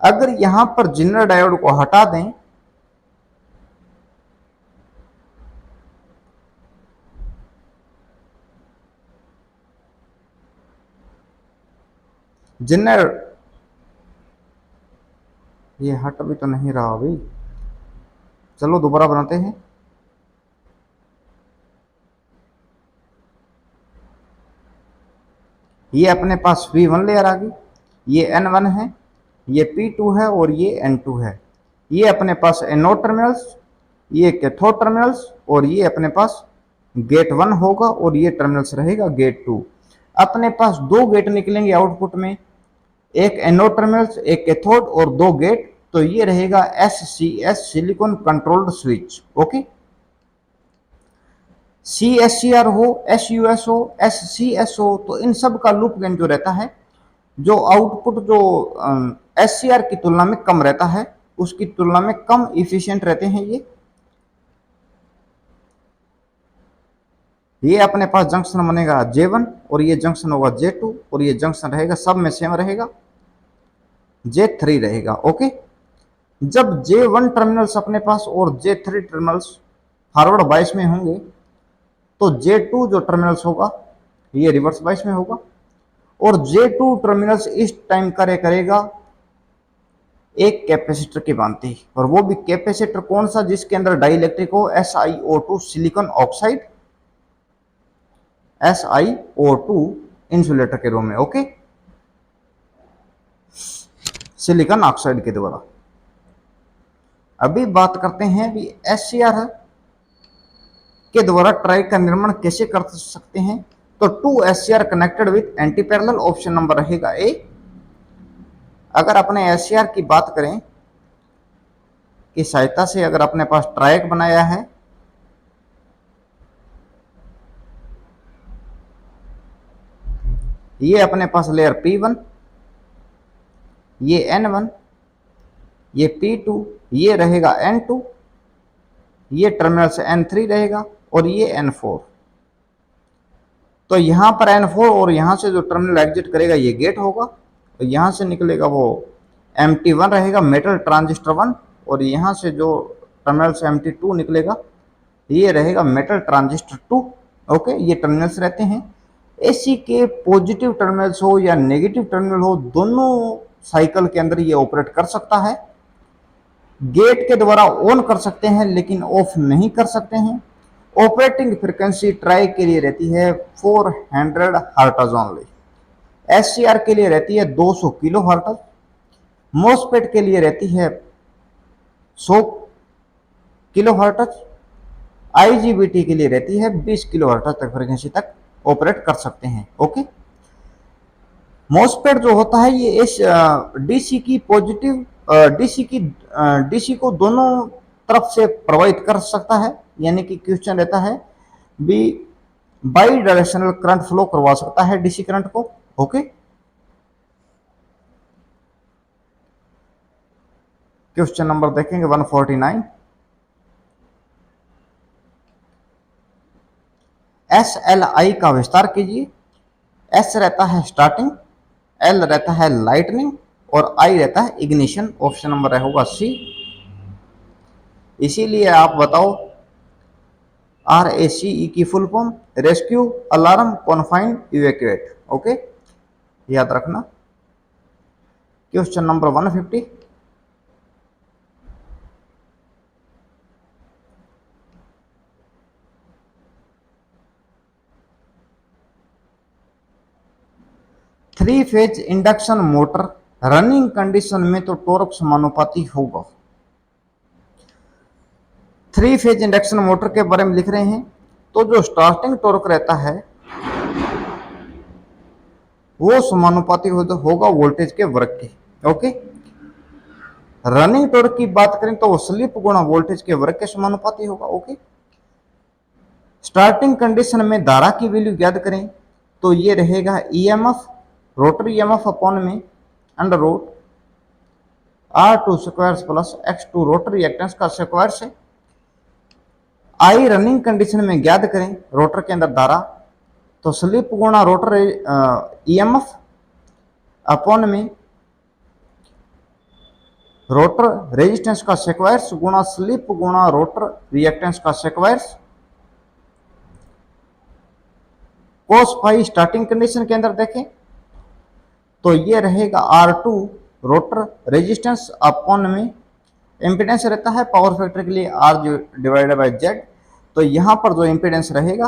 अगर यहां पर जिनर डायोड को हटा दें, जिनर, ये हट भी तो नहीं रहा भाई, चलो दोबारा बनाते हैं। ये अपने पास V1 लेयर आ गई, ये N1 है, ये P2 है और ये N2 है। ये अपने पास एनोड टर्मिनल्स, ये कैथोड टर्मिनल्स और ये अपने पास गेट 1 होगा और ये टर्मिनल्स रहेगा गेट 2। अपने पास दो गेट निकलेंगे आउटपुट में, एक एनोड टर्मिनल्स एक कैथोड और दो गेट, तो ये रहेगा SCS silicon controlled switch. Okay, CSCR हो, SUS हो, SCS हो, तो इन सब का लूप गेन जो रहता है, जो आउटपुट जो SCR की तुलना में कम रहता है, उसकी तुलना में कम इफिशिएंट रहते हैं ये अपने पास जंक्शन बनेगा J1 और ये जंक्शन होगा J2 और ये जंक्शन रहेगा सब में सेम रहेगा J3 रहेगा। ओके, जब J1 टर्मिनल्स अपने पास और J3 टर्मिनल्स फॉरवर्ड बायस में होंगे तो J2 जो टर्मिनल्स होगा ये रिवर्स बायस में होगा और J2 टर्मिनल्स इस टाइम करेगा एक कैपेसिटर की भांति, और वो भी कैपेसिटर कौन सा, जिसके अंदर डाइलेक्ट्रिक हो SiO2 silicon oxide, SiO2 insulator के रूप में। ओके, सिलिकॉन ऑक्साइड के द्वारा। अभी बात करते हैं भी SCR के द्वारा ट्राई का निर्माण कैसे कर सकते हैं। तो 2 SCR connected with anti parallel, option number रहेगा A। अगर अपने SCR की बात करें की सहायता से अगर अपने पास ट्रायक बनाया है, ये अपने पास लेयर P1, ये N1, ये P2, ये रहेगा N2, ये टर्मिनल से N3 रहेगा और ये N4। तो यहां पर N4 और यहां से जो टर्मिनल एग्जिट करेगा ये गेट होगा और यहां से निकलेगा वो MT1 रहेगा, मेटल ट्रांजिस्टर 1, और यहां से जो टर्मिनल से MT2 निकलेगा ये रहेगा मेटल ट्रांजिस्टर 2। ओके, ये टर्मिनल्स रहते हैं। एसी के पॉजिटिव टर्मिनल्स हो या नेगेटिव टर्मिनल हो, दोनों साइकिल के अंदर ये ऑपरेट कर सकता है। गेट के द्वारा ऑन कर सकते हैं लेकिन ऑफ नहीं कर सकते हैं। ऑपरेटिंग फ्रीक्वेंसी ट्राई के लिए रहती है 400 हर्ट्ज ओनली, SCR के लिए रहती है 200 किलो हर्ट्ज, मोसपेट के लिए रहती है 100 किलो हर्ट्ज, IGBT के लिए रहती है 20 किलो हर्ट्ज तक फ्रीक्वेंसी तक ऑपरेट कर सकते हैं। ओके, मोसपेट जो होता है ये इस डीसी की पॉजिटिव डीसी को दोनों तरफ से प्रभावित कर सकता है, यानी कि क्वेश्चन रहता है भी बाई डायरेक्शनल करंट फ्लो करवा सकता है डीसी करंट को। ओके, क्वेश्चन नंबर देखेंगे 149। SLI का विस्तार कीजिए। S रहता है स्टार्टिंग, L रहता है लाइटनिंग और I रहता है इग्निशन। ऑप्शन नंबर होगा C। इसीलिए आप बताओ RACE की full form rescue alarm confined evacuate. Okay, याद रखना। Question number 150। Three phase induction motor running condition में तो टॉर्क समानुपाती होगा। थ्री फेज इंडक्शन मोटर के बारे में लिख रहे हैं, तो जो स्टार्टिंग टॉर्क रहता है वो समानुपाती होगा वोल्टेज के वर्ग के। ओके, रनिंग टॉर्क की बात करें तो वो स्लिप गुणा वोल्टेज के वर्ग के समानुपाती होगा। ओके, स्टार्टिंग कंडीशन में धारा की वैल्यू ज्ञात करें तो ये रहेगा ईएमएफ, रोटर ईएमएफ अपॉन में under root R2 square plus X2 rotor reactance का स्क्वायर से। आई रनिंग कंडीशन में ज्ञात करें रोटर के अंदर धारा, तो स्लिप गुणा रोटर ईएमएफ अपॉन में रोटर रेजिस्टेंस का स्क्वायर गुणा स्लिप गुणा रोटर रिएक्टेंस का square cos phi. Starting condition के अंदर देखें तो ये रहेगा R2 रोटर रेजिस्टेंस अपॉन में इंपीडेंस रहता है पावर फैक्टर के लिए R डिवाइडेड बाय Z, तो यहां पर जो इंपीडेंस रहेगा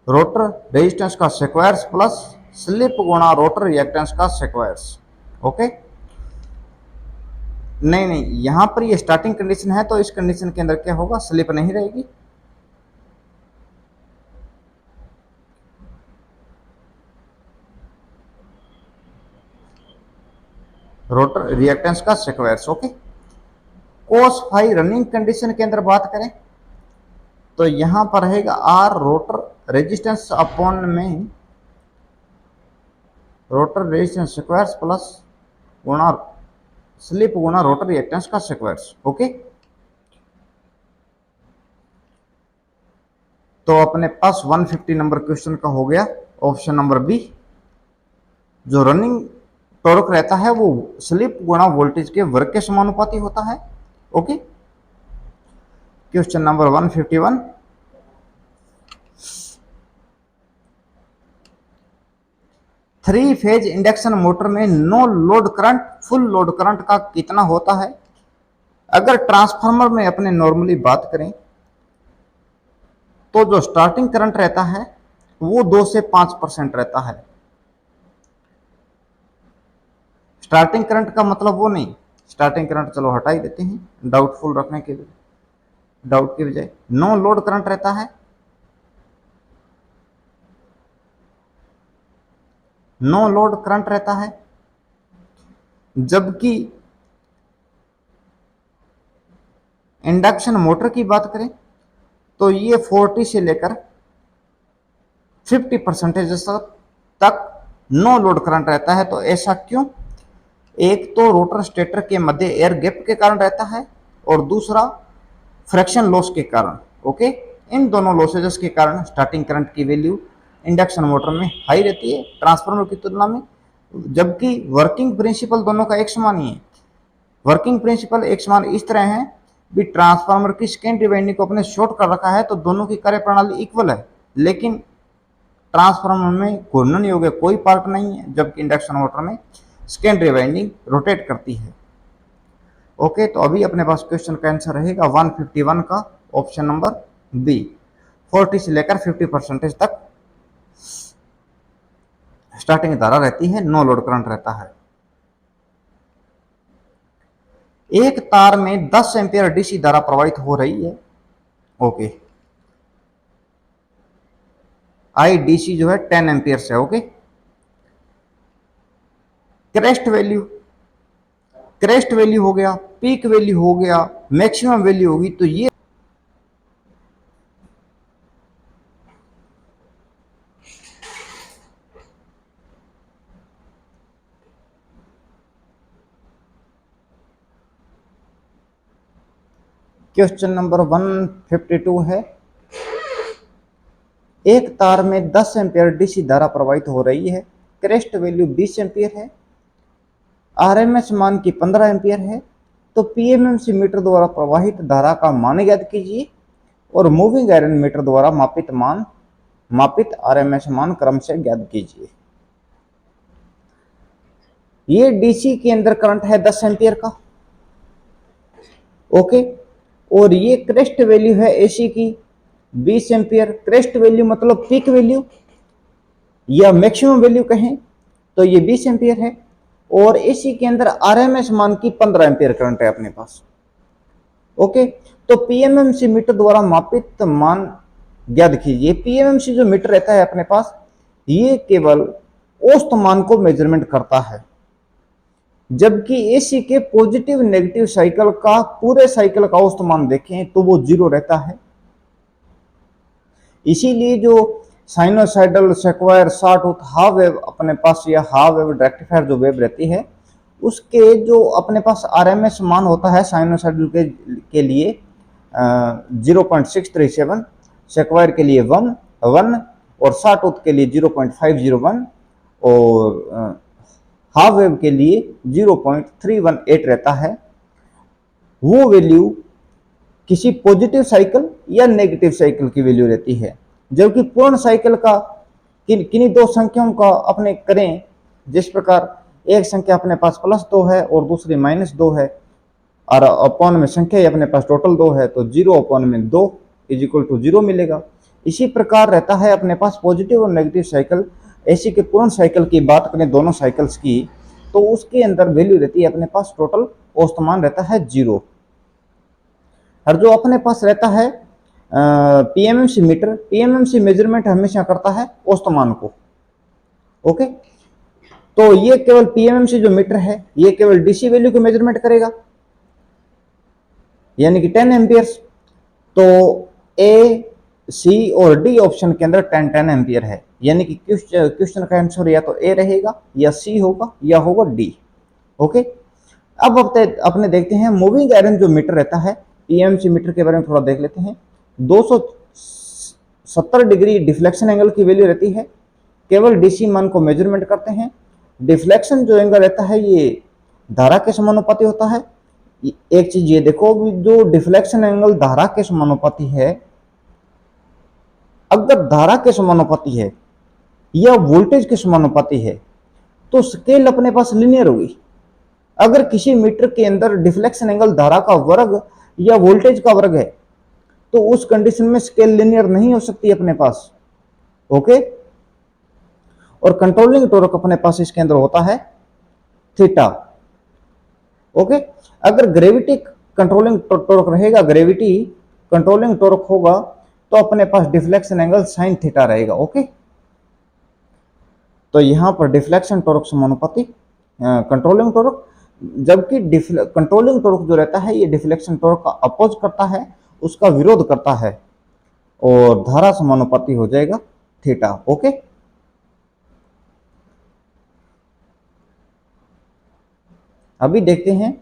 रोटर रेजिस्टेंस का स्क्वायर प्लस स्लिप गुणा रोटर रिएक्टेंस का स्क्वायर। ओके, नहीं यहां पर ये स्टार्टिंग कंडीशन है, तो इस कंडीशन के अंदर क्या होगा, स्लिप नहीं रहेगी। रोटर रिएक्टेंस का square. Okay, cos phi running condition के अंदर बात करें तो यहां पर रहेगा R रोटर रेजिस्टेंस अपॉन में रोटर रेजिस्टेंस स्क्वायर प्लस गुणा स्लिप गुणा रोटर रिएक्टेंस का स्क्वायर। ओके, तो अपने पास 150 नंबर क्वेश्चन का हो गया ऑप्शन नंबर बी। जो रनिंग टॉर्क रहता है वो स्लिप गुणा वोल्टेज के वर्ग के समानुपाती होता है। Okay, question number 151, three phase induction motor में no load current full load current का कितना होता है। अगर ट्रांसफार्मर में अपने नॉर्मली बात करें तो जो स्टार्टिंग करंट रहता है वो 2 से 5% रहता है। स्टार्टिंग करंट का मतलब वो नहीं, स्टार्टिंग करंट चलो हटा ही देते हैं डाउटफुल रखने के लिए, डाउट की बजाय नो लोड करंट रहता है। नो लोड करंट रहता है, जबकि इंडक्शन मोटर की बात करें तो ये 40 से लेकर 50% तक नो लोड करंट रहता है। तो ऐसा क्यों? एक तो रोटर स्टेटर के मध्य एयर गैप के कारण रहता है और दूसरा फ्रैक्शन लॉस के कारण। ओके, इन दोनों लॉसेज के कारण स्टार्टिंग करंट की वैल्यू इंडक्शन मोटर में हाई रहती है ट्रांसफार्मर की तुलना में, जबकि वर्किंग प्रिंसिपल दोनों का एक समान ही है। वर्किंग प्रिंसिपल एक समान इस तरह है भी ट्रांसफार्मर की सेकेंडरी वाइंडिंग को अपने शॉर्ट कर रखा है तो दोनों की कार्य प्रणाली इक्वल है, लेकिन ट्रांसफार्मर में घूर्णन योग्य कोई पार्ट नहीं है, जबकि इंडक्शन मोटर में सेकेंडरी वाइंडिंग रोटेट करती है। ओके, तो अभी अपने पास क्वेश्चन का आंसर रहेगा 151 का ऑप्शन नंबर बी। 40 से लेकर 50% तक स्टार्टिंग धारा रहती है, नो लोड करंट रहता है। एक तार में 10 एम्पियर डीसी धारा प्रवाहित हो रही है। ओके, आई डीसी जो है 10 एम्पियर से। ओके, क्रेस्ट वैल्यू हो गया, पीक वैल्यू हो गया, मैक्सिमम वैल्यू होगी, तो ये क्वेश्चन नंबर 152 है। एक तार में 10 एम्पियर डीसी धारा प्रवाहित हो रही है, क्रेस्ट वैल्यू 20 एम्पियर है, आरएमएस मान की 15 एम्पियर है, तो पीएमएमसी मीटर द्वारा प्रवाहित धारा का मान ज्ञात कीजिए और मूविंग आयरन मीटर द्वारा मापित आरएमएस मान क्रम से ज्ञात कीजिए। ये डीसी के अंदर करंट है 10 एम्पियर का। ओके, और ये क्रेस्ट वैल्यू है एसी की 20 एम्पियर। क्रेस्ट वैल्यू मतलब पीक वैल्यू या मैक्सिमम वैल्यू कहें तो ये 20 एम्पियर है, और एसी के अंदर आरएमएस मान की 15 एम्पियर करंट है अपने पास। ओके, तो पीएमएमसी मीटर द्वारा मापित मान ज्ञात कीजिए। पीएमएमसी जो मीटर रहता है अपने पास, ये केवल औसत मान को मेजरमेंट करता है, जबकि एसी के पॉजिटिव नेगेटिव साइकिल का पूरे साइकिल का औसत मान देखें तो वो 0 रहता है। इसीलिए जो साइनोसाइडल सेक्वायर शॉटूथ हाफ वेव अपने पास, या हाफ वेव रेक्टिफायर जो वेव रहती है, उसके जो अपने पास आरएमएस मान होता है साइनोसाइडल के लिए 0.637, सेक्वायर के लिए 1 और शॉटूथ के लिए 0.501 और हाफ वेव के लिए 0.318 रहता है। वो वैल्यू किसी पॉजिटिव साइकिल या नेगेटिव साइकिल की वैल्यू रहती है, जबकि पूर्ण साइकिल का किन्हीं दो संख्याओं का अपने करें, जिस प्रकार एक संख्या अपने पास +2 है और दूसरी -2 है, और अपॉन में संख्या अपने पास टोटल 2 है, तो 0/2 = 0 मिलेगा। इसी प्रकार रहता है अपने पास पॉजिटिव और नेगेटिव साइकिल। एसी के पूर्ण साइकिल की बात करें, दोनों साइकिल्स की, तो उसके अंदर वैल्यू रहती है अपने पास टोटल औसत मान रहता है 0। और जो अपने पास रहता है पीएमएमसी मीटर, पीएमएमसी मेजरमेंट हमेशा करता है औसत मान को। ओके, तो ये केवल पीएमएमसी जो मीटर है, ये केवल डीसी वैल्यू को मेजरमेंट करेगा, यानी कि 10 एम्पियर्स। तो ए, सी और डी ऑप्शन के अंदर 10 एम्पियर है, यानी कि क्वेश्चन का आंसर या तो ए रहेगा, या सी होगा, या होगा डी। ओके, अब अपने देखते हैं मूविंग आयरन जो मीटर रहता है, पीएमसी मीटर के बारे में थोड़ा देख लेते हैं। 270 डिग्री डिफ्लेक्शन एंगल की वैल्यू रहती है, केवल डीसी मान को मेजरमेंट करते हैं। डिफ्लेक्शन जो एंगल रहता है ये धारा के समानुपाती होता है। एक चीज ये देखो, जो डिफ्लेक्शन एंगल धारा के समानुपाती है, अगर धारा के समानुपाती है या वोल्टेज के समानुपाती है तो स्केल अपने पास लीनियर होगी। अगर किसी मीटर के अंदर डिफ्लेक्शन एंगल धारा का वर्ग या वोल्टेज का वर्ग है तो उस कंडीशन में स्केल लीनियर नहीं हो सकती अपने पास। ओके, और कंट्रोलिंग टॉर्क अपने पास इसके अंदर होता है थीटा। ओके, अगर ग्रेविटी कंट्रोलिंग टॉर्क रहेगा, ग्रेविटी कंट्रोलिंग टॉर्क होगा, तो अपने पास डिफ्लेक्शन एंगल साइन थीटा रहेगा। ओके, तो यहां पर डिफ्लेक्शन टॉर्क समानुपाती कंट्रोलिंग टॉर्क, जबकि कंट्रोलिंग टॉर्क जो रहता है ये डिफ्लेक्शन टॉर्क का अपोज करता है, उसका विरोध करता है, और धारा समानुपाती हो जाएगा थीटा। ओके, अभी देखते हैं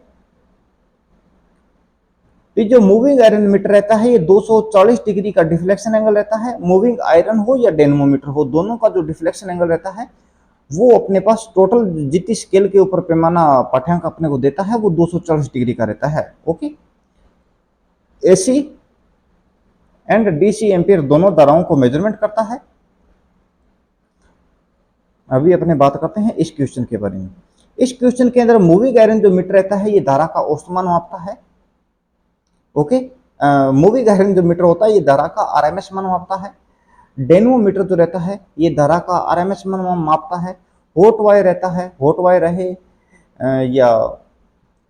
कि जो मूविंग आयरन मीटर रहता है ये 240 डिग्री का डिफ्लेक्शन एंगल रहता है। मूविंग आयरन हो या डेनमोमीटर हो, दोनों का जो डिफ्लेक्शन एंगल रहता है वो अपने पास टोटल जितनी स्केल के ऊपर पैमाना पाठ्यांक अपने को देता है वो 240 डिग्री का रहता है। Okay, AC and DC ampere दोनों धाराओं को मेजरमेंट करता है। अभी अपने बात करते हैं इस क्वेश्चन के बारे में। इस क्वेश्चन के अंदर मूविंग आयरन जो मीटर रहता है ये धारा का औसत मान मापता है। ओके, मूविंग आयरन जो मीटर होता है ये धारा का आरएमएस मान मापता है। डेनमोमीटर जो रहता है ये धारा का आरएमएस मान मापता है। हॉट वायर रहता है, हॉट वायर रहे या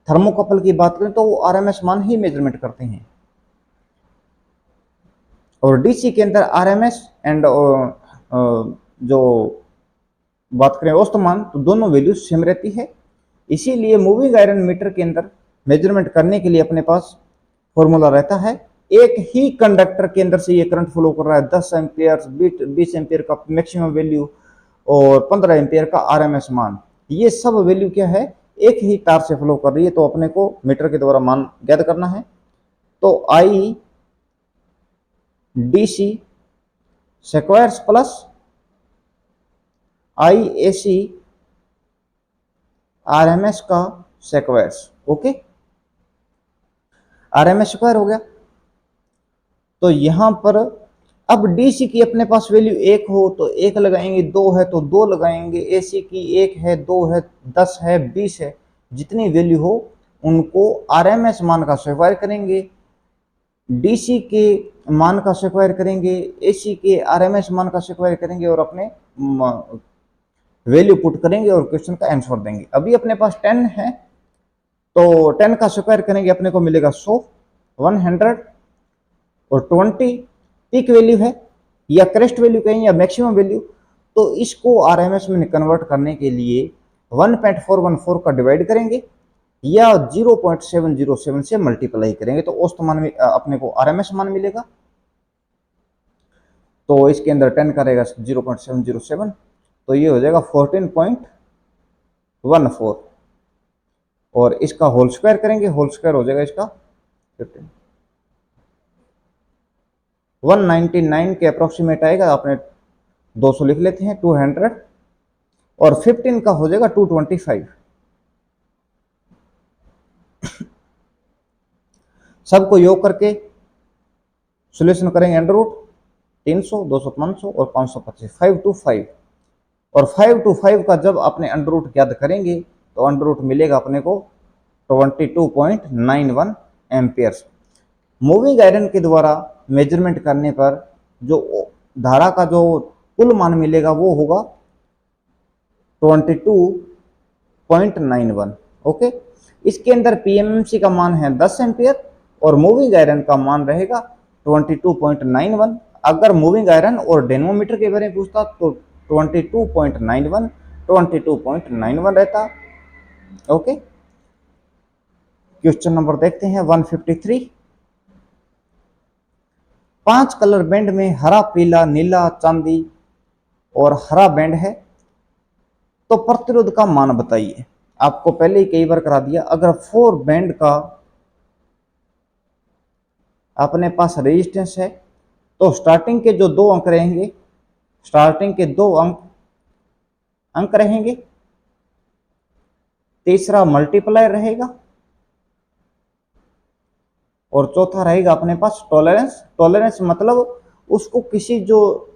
थर्मोकपल की बात करें तो वो आरएमएस मान ही मेजरमेंट करते हैं। और डीसी के अंदर आरएमएस एंड जो बात करें औसत मान, तो दोनों वैल्यू सेम रहती है। इसीलिए मूविंग आयरन मीटर के अंदर मेजरमेंट करने के लिए अपने पास फॉर्मूला रहता है। एक ही कंडक्टर के अंदर से ये करंट फ्लो कर रहा है, 10 एम्पियर, 20 एम्पियर का मैक्सिमम वैल्यू और 15 एम्पियर का आरएमएस मान, ये सब वैल्यू क्या है, एक ही तार से फ्लो कर रही है, तो अपने को मीटर के द्वारा मान ज्ञात करना है। तो आई डीसी स्क्वायर्स प्लस आई एसी आरएमएस का स्क्वायर्स। ओके, आरएमएस स्क्वायर हो गया। तो यहां पर अब डीसी की अपने पास वैल्यू 1 हो तो 1 लगाएंगे, 2 है तो 2 लगाएंगे, एसी की 1 है, 2 है, 10 है, 20 है, जितनी वैल्यू हो उनको आरएमएस मान का स्क्वायर करेंगे, डीसी के मान का स्क्वायर करेंगे, एसी के आरएमएस मान का स्क्वायर करेंगे और अपने वैल्यू पुट करेंगे और क्वेश्चन का आंसर देंगे। अभी अपने पास 10 है तो 10 का स्क्वायर करेंगे अपने को मिलेगा 100, 100 और 20 पीक वैल्यू है या क्रेस्ट वैल्यू कहें या मैक्सिमम वैल्यू, तो इसको आरएमएस में कन्वर्ट करने के लिए 1.414 का डिवाइड करेंगे या 0.707 से मल्टीप्लाई करेंगे तो औसत मान में अपने को आरएमएस मान मिलेगा। तो इसके अंदर 10 करेगा 0.707, तो ये हो जाएगा 14.14 और इसका होल स्क्वायर करेंगे, होल स्क्वायर हो जाएगा इसका 15। 199 के अप्रोक्सीमेट आएगा, आपने 200 लिख लेते हैं, 200 और 15 का हो जाएगा 225। सबको योग करके सॉल्यूशन करेंगे, अंडर रूट 300, 200, 500 और 525, 5 to 5 और 5 to 5 का जब अपने अंडर रूट ज्ञात करेंगे तो अंडर रूट मिलेगा अपने को 22.91 एम्पियर्स। मूविंग आयरन के द्वारा मेजरमेंट करने पर जो धारा का जो कुल मान मिलेगा वो होगा 22.91। ओके, इसके अंदर पीएमएमसी का मान है 10 एम्पियर और मूविंग आयरन का मान रहेगा 22.91। अगर मूविंग आयरन और डेनमोमीटर के बारे में पूछता तो 22.91 22.91 रहता। ओके, क्वेश्चन नंबर देखते हैं 153। 5 कलर बैंड में हरा, पीला, नीला, चांदी और हरा बैंड है, तो प्रतिरोध का मान बताइए। आपको पहले ही कई बार करा दिया। अगर 4 बैंड का अपने पास रेजिस्टेंस है तो स्टार्टिंग के जो 2 अंक रहेंगे, स्टार्टिंग के 2 अंक रहेंगे, तीसरा मल्टीप्लायर रहेगा और चौथा रहेगा अपने पास टॉलरेंस। टॉलरेंस मतलब उसको किसी जो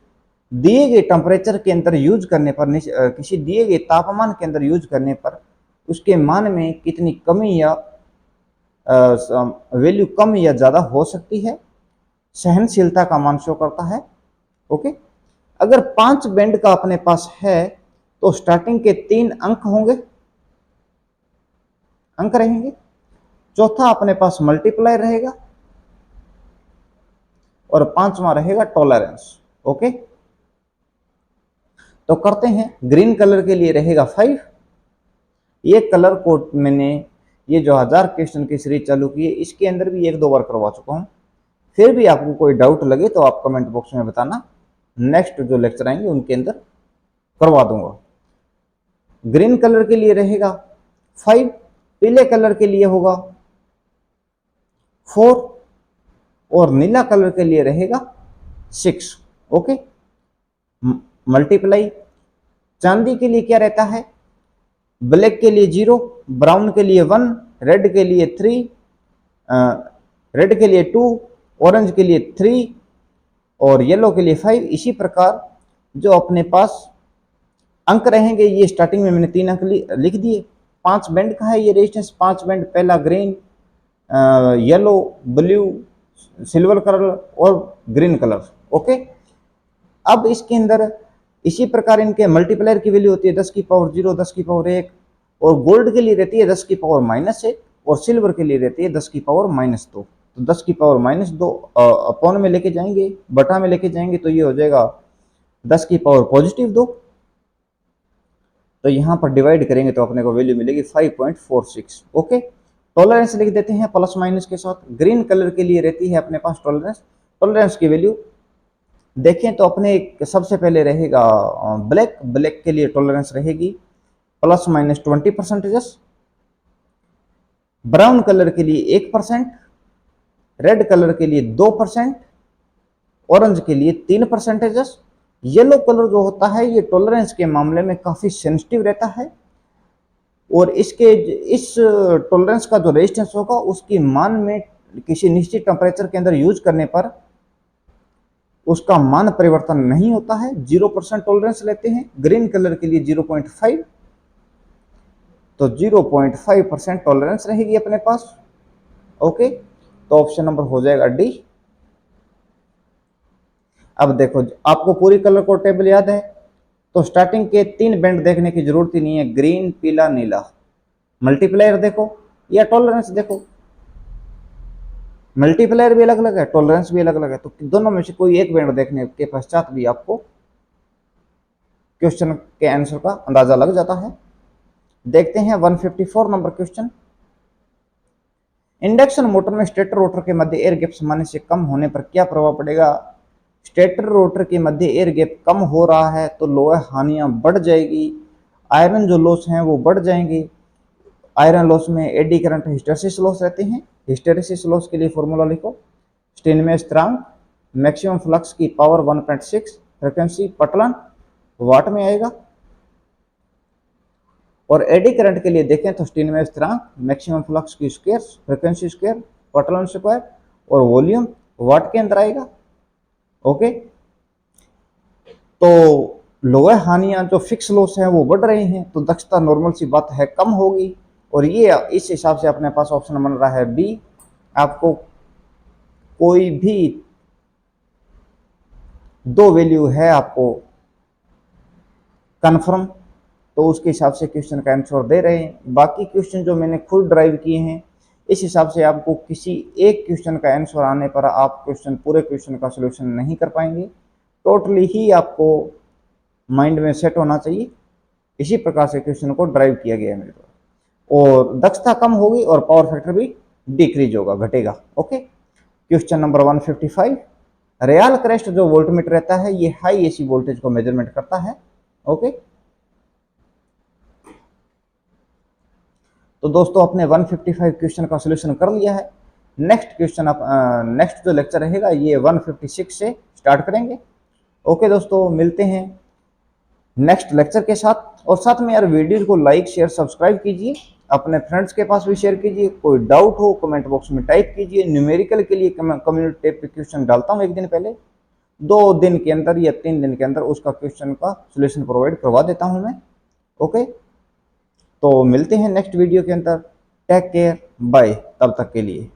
दिए गए टेम्परेचर के अंदर यूज करने पर, किसी दिए गए तापमान के अंदर यूज करने पर उसके मान में कितनी कमी या वैल्यू कम या ज़्यादा हो सकती है, सहनशीलता का मान शो करता है। ओके, अगर 5 बैंड का अपने पास है तो स्टार्टिंग के 3 अंक रहेंगे, चौथा अपने पास मल्टीप्लायर रहेगा और 5वां रहेगा टॉलरेंस। ओके, तो करते हैं। ग्रीन कलर के लिए रहेगा 5। ये कलर कोड मैंने ये जो 1000 क्वेश्चन की सीरीज चालू की है इसके अंदर भी 1-2 बार करवा चुका हूं। फिर भी आपको कोई डाउट लगे तो आप कमेंट बॉक्स में बताना, नेक्स्ट जो लेक्चर आएंगे उनके अंदर करवा दूंगा। ग्रीन कलर के लिए रहेगा 5, पीले कलर के लिए होगा 4 और नीला कलर के लिए रहेगा 6। Okay, multiply. चांदी के लिए क्या रहता है? ब्लैक के लिए 0, ब्राउन के लिए 1, रेड के लिए 3, रेड के लिए 2, ऑरेंज के लिए 3 और येलो के लिए 5। इसी प्रकार जो अपने पास अंक रहेंगे, ये स्टार्टिंग में मैंने 3 अंक लिख दिए। 5 बैंड का है ये रेजिस्टेंस, 5 बैंड, पहला green, yellow, blue, silver colour और ग्रीन कलर। ओके, अब इसके अंदर इसी प्रकार इनके मल्टीप्लायर की वैल्यू होती है 10 की पावर 0, 10 की पावर 1 और गोल्ड के लिए रहती है 10 की पावर -1 और सिल्वर के लिए रहती है 10 की पावर -2। तो 10 की पावर -2 अपॉन में लेके जाएंगे, बटा में लेके जाएंगे तो ये हो जाएगा 10 की पावर +2। तो यहाँ पर डिवाइड करेंगे तो अपने को वैल्यू मिलेगी 5.46। ओके, टॉलरेंस लिख देते हैं प्लस माइनस के साथ। ग्रीन कलर के लिए रहती है अपने पास टॉलरेंस की वैल्यू देखें तो अपने सबसे पहले रहेगा ब्लैक के लिए टॉलरेंस रहेगी ±20%, ब्राउन कलर के लिए 1%, रेड कलर के लिए 2%, ऑरेंज के लिए 3%। येलो कलर जो होता है ये टॉलरेंस के मामले में काफी सेंसिटिव रहता है और इस टॉलरेंस का जो रेजिस्टेंस होगा उसकी मान में किसी निश्चित टेम्परेचर के अंदर यूज करने पर उसका मान परिवर्तन नहीं होता है। 0% टॉलरेंस लेते हैं। ग्रीन कलर के लिए 0.5, तो 0.5% टॉलरेंस रहेगी अपने पास। ओके, तो ऑप्शन नंबर हो जाएगा डी। अब देखो, आपको पूरी कलर कोड टेबल याद है तो स्टार्टिंग के 3 बैंड देखने की जरूरत ही नहीं है, ग्रीन, पीला, नीला। मल्टीप्लायर देखो या टॉलरेंस देखो, मल्टीप्लायर भी अलग अलग है, टॉलरेंस भी अलग अलग है, तो दोनों में से कोई एक बैंड देखने के पश्चात भी आपको क्वेश्चन के आंसर का अंदाजा लग जाता है। देखते हैं 154 नंबर क्वेश्चन। इंडक्शन मोटर में स्टेटर रोटर के मध्य एयर गैप सामान्य से कम होने पर क्या प्रभाव पड़ेगा? स्टेटर रोटर के मध्य एयर गैप कम हो रहा है तो लोहा हानियां बढ़ जाएगी, आयरन जो लॉस हैं वो बढ़ जाएंगे। आयरन लॉस में एडी करंट हिस्टेरेसिस लॉस रहते हैं। हिस्टेरेसिस लॉस के लिए फॉर्मूला लिखो, स्टेनमे स्थिरांक, मैक्सिमम फ्लक्स की पावर 1.6, फ्रीक्वेंसी पटलन वाट में आएगा। और एडी करंट के लिए देखें तो स्टेनमे स्थिरांक, मैक्सिमम फ्लक्स की स्क्वायर, फ्रीक्वेंसी स्क्वायर, पटलन स्क्वायर और वॉल्यूम वाट के अंदर आएगा। ओके, तो लोअर हानियां जो फिक्स लॉस है वो बढ़ रही हैं, तो दक्षता नॉर्मल सी बात है कम होगी। और ये इस हिसाब से अपने पास ऑप्शन बन रहा है बी। आपको कोई भी दो वैल्यू है आपको कंफर्म, तो उसके हिसाब से क्वेश्चन का आंसर दे रहे हैं। बाकी क्वेश्चन जो मैंने खुद ड्राइव किए हैं, इस हिसाब से आपको किसी एक क्वेश्चन का आंसर आने पर आप पूरे क्वेश्चन का सलूशन नहीं कर पाएंगे। टोटली ही आपको माइंड में सेट होना चाहिए। इसी प्रकार से क्वेश्चन को ड्राइव किया गया है मेरे द्वारा, और दक्षता कम होगी और पावर फैक्टर भी डिक्रीज होगा, घटेगा। Okay, question number 155। Real crest जो वोल्टमीटर रहता है ये हाई एसी वोल्टेज को मेजरमेंट करता है। ओके, तो दोस्तों अपने 155 क्वेश्चन का सॉल्यूशन कर लिया है। नेक्स्ट जो लेक्चर रहेगा ये 156 से स्टार्ट करेंगे। ओके दोस्तों, मिलते हैं नेक्स्ट लेक्चर के साथ। और साथ में यार वीडियो को लाइक शेयर सब्सक्राइब कीजिए, अपने फ्रेंड्स के पास भी शेयर कीजिए। कोई डाउट हो कमेंट बॉक्स में टाइप कीजिए। न्यूमेरिकल के लिए कम्युनिटी टैब पे क्वेश्चन डालता हूँ एक दिन पहले, 2 दिन के अंदर या 3 दिन के अंदर उसका क्वेश्चन का सोल्यूशन प्रोवाइड करवा देता हूँ मैं। ओके, तो मिलते हैं नेक्स्ट वीडियो के अंदर। टेक केयर, बाय तब तक के लिए।